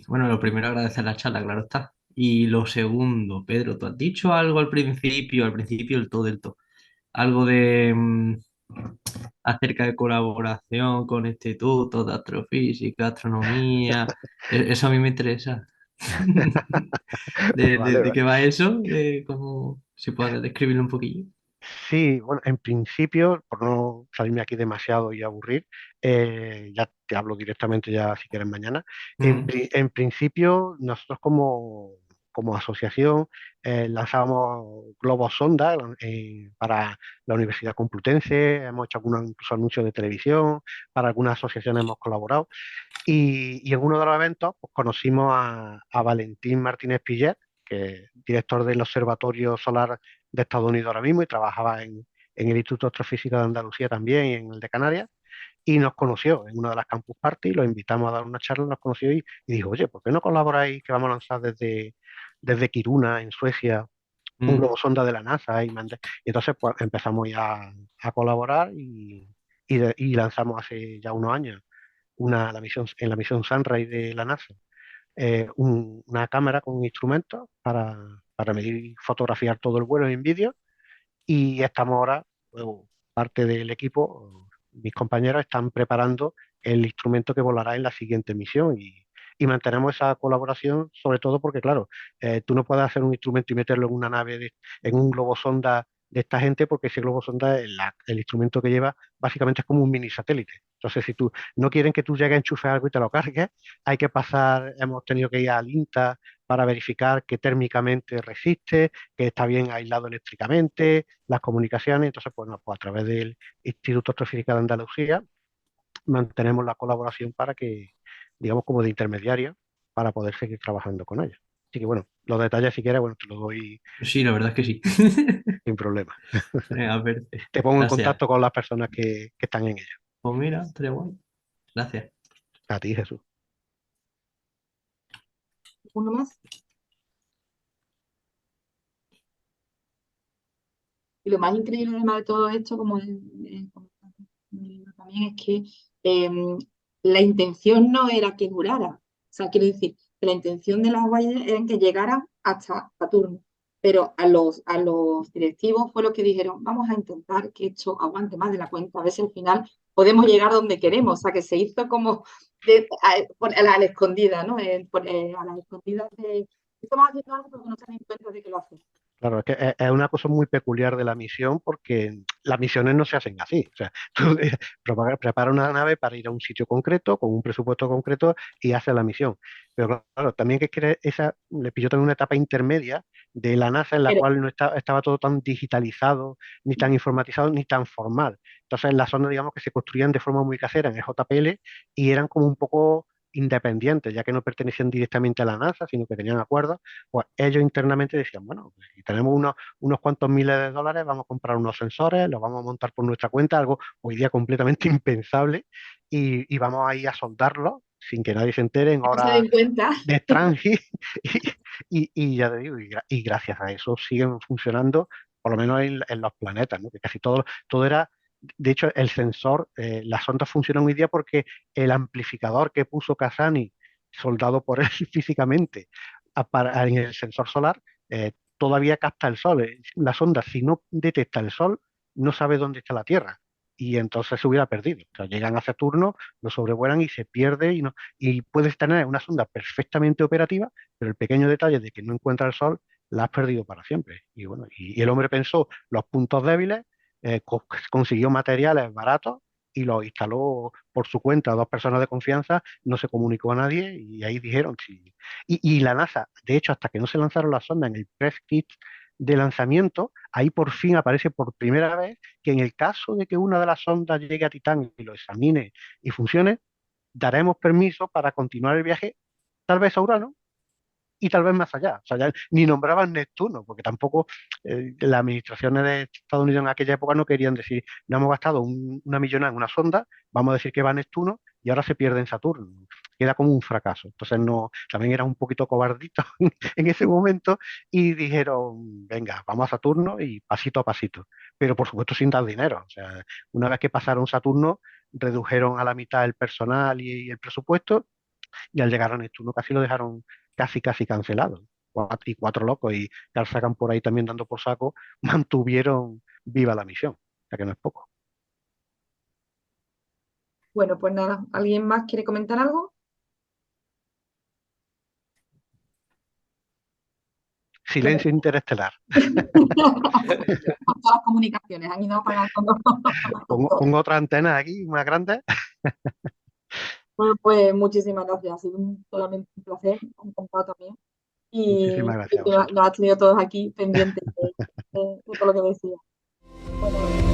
[SPEAKER 5] Bueno, lo primero agradecer la charla, claro está. Y lo segundo, Pedro, tú has dicho algo al principio del todo. Algo de acerca de colaboración con institutos de astrofísica, astronomía. Eso a mí me interesa.
[SPEAKER 2] Vale,
[SPEAKER 5] De
[SPEAKER 2] vale.
[SPEAKER 5] qué va eso? De cómo si puedes describirlo un poquillo.
[SPEAKER 2] Sí, bueno, en principio, por no salirme aquí demasiado y aburrir, ya te hablo directamente ya si quieres mañana.
[SPEAKER 5] Mm,
[SPEAKER 2] En principio, nosotros como asociación lanzábamos globos sonda para la Universidad Complutense, hemos hecho algunos incluso anuncios de televisión, para algunas asociaciones hemos colaborado. Y en uno de los eventos pues, conocimos a Valentín Martínez Pillet, que es director del Observatorio Solar de Estados Unidos ahora mismo y trabajaba en el Instituto de Astrofísica de Andalucía también y en el de Canarias. Y nos conoció en una de las campus party, lo invitamos a dar una charla, nos conoció y dijo, oye, ¿por qué no colaboráis que vamos a lanzar desde Kiruna, en Suecia, un
[SPEAKER 5] mm.
[SPEAKER 2] globo sonda de la NASA? Y entonces pues, empezamos ya a colaborar y lanzamos hace ya unos años en la misión Sunrise de la NASA, una cámara con instrumentos para medir y fotografiar todo el vuelo en vídeo. Y estamos ahora, parte del equipo, mis compañeros están preparando el instrumento que volará en la siguiente misión y mantenemos esa colaboración, sobre todo porque, claro, tú no puedes hacer un instrumento y meterlo en una nave, en un globo sonda de esta gente, porque ese globo sonda, el instrumento que lleva, básicamente es como un mini satélite. Entonces, si tú no quieren que tú llegues a enchufar algo y te lo cargues, hay que pasar, hemos tenido que ir al INTA para verificar que térmicamente resiste, que está bien aislado eléctricamente, las comunicaciones. Entonces, pues, no, pues a través del Instituto de Astrofísica de Andalucía mantenemos la colaboración para que, digamos, como de intermediario, para poder seguir trabajando con ellos. Así que bueno, los detalles si quieres, bueno, te los doy
[SPEAKER 5] Sí, la verdad es que sí.
[SPEAKER 2] sin problema.
[SPEAKER 5] A ver,
[SPEAKER 2] Te pongo en
[SPEAKER 5] gracias.
[SPEAKER 2] contacto con las personas que están en ello.
[SPEAKER 5] Pues mira, estaría guay. Gracias.
[SPEAKER 2] A ti, Jesús.
[SPEAKER 1] ¿Uno más? Y lo más increíble además de todo esto, como también es que la intención no era que durara. O sea, quiero decir, que la intención de las Voyager era que llegaran hasta Saturno. Pero a los directivos fue lo que dijeron, vamos a intentar que esto aguante más de la cuenta, a ver si al final podemos llegar donde queremos. O sea, que se hizo como a la escondida, ¿no? A las escondidas de, estamos haciendo algo porque no se dan cuenta de que lo hacemos.
[SPEAKER 2] Claro, es que es una cosa muy peculiar de la misión porque las misiones no se hacen así. O sea, tú preparas una nave para ir a un sitio concreto, con un presupuesto concreto y haces la misión. Pero claro, también que esa le pilló también una etapa intermedia de la NASA en la
[SPEAKER 1] Pero
[SPEAKER 2] cual no estaba todo tan digitalizado, ni tan informatizado, ni tan formal. Entonces las zonas, digamos, que se construían de forma muy casera en el JPL y eran como un poco independientes, ya que no pertenecían directamente a la NASA, sino que tenían acuerdos. Pues ellos internamente decían, bueno, pues, si tenemos unos cuantos miles de dólares, vamos a comprar unos sensores, los vamos a montar por nuestra cuenta, algo hoy día completamente impensable, y vamos a ir a soldarlos sin que nadie se entere en
[SPEAKER 1] no se
[SPEAKER 2] horas
[SPEAKER 1] den cuenta.
[SPEAKER 2] de extranjis, y ya te digo, y gracias a eso siguen funcionando, por lo menos en los planetas, ¿no? Que casi todo era. De hecho, el sensor, las ondas funcionan hoy día porque el amplificador que puso Casani, soldado por él físicamente, en el sensor solar, todavía capta el sol. La sonda, si no detecta el sol, no sabe dónde está la Tierra. Y entonces se hubiera perdido. O sea, llegan a Saturno, lo sobrevuelan y se pierde. Y puedes tener una sonda perfectamente operativa, pero el pequeño detalle de que no encuentra el sol, la has perdido para siempre. Y bueno, y el hombre pensó los puntos débiles, consiguió materiales baratos y los instaló por su cuenta a dos personas de confianza, no se comunicó a nadie y ahí dijeron sí. Y la NASA, de hecho, hasta que no se lanzaron las sondas en el press kit de lanzamiento, ahí por fin aparece por primera vez que en el caso de que una de las sondas llegue a Titán y lo examine y funcione, daremos permiso para continuar el viaje, tal vez a Urano, y tal vez más allá. O sea, ya ni nombraban Neptuno, porque tampoco las administraciones de Estados Unidos en aquella época no querían decir, no hemos gastado una millonada en una sonda, vamos a decir que va a Neptuno y ahora se pierde en Saturno. queda como un fracaso. Entonces no, también era un poquito cobardito en ese momento y dijeron, venga, vamos a Saturno y pasito a pasito. Pero por supuesto sin dar dinero. O sea, una vez que pasaron Saturno, redujeron a la mitad el personal y el presupuesto y al llegar a Neptuno casi lo dejaron casi cancelado. Y Cuatro Locos y Carl Sagan por ahí también dando por saco, mantuvieron viva la misión. O sea que no es poco.
[SPEAKER 1] Bueno, pues nada, ¿alguien más quiere comentar algo? Bueno,
[SPEAKER 2] Silencio interestelar.
[SPEAKER 1] con todas las comunicaciones han ido apagando.
[SPEAKER 2] Pongo otra antena aquí, más grande.
[SPEAKER 1] Bueno, pues muchísimas gracias, ha sido totalmente un placer, me ha encantado también.
[SPEAKER 2] Muchísimas
[SPEAKER 1] Y
[SPEAKER 2] gracias a
[SPEAKER 1] que
[SPEAKER 2] vosotros.
[SPEAKER 1] nos has tenido todos aquí pendientes de todo lo que decía. Bueno,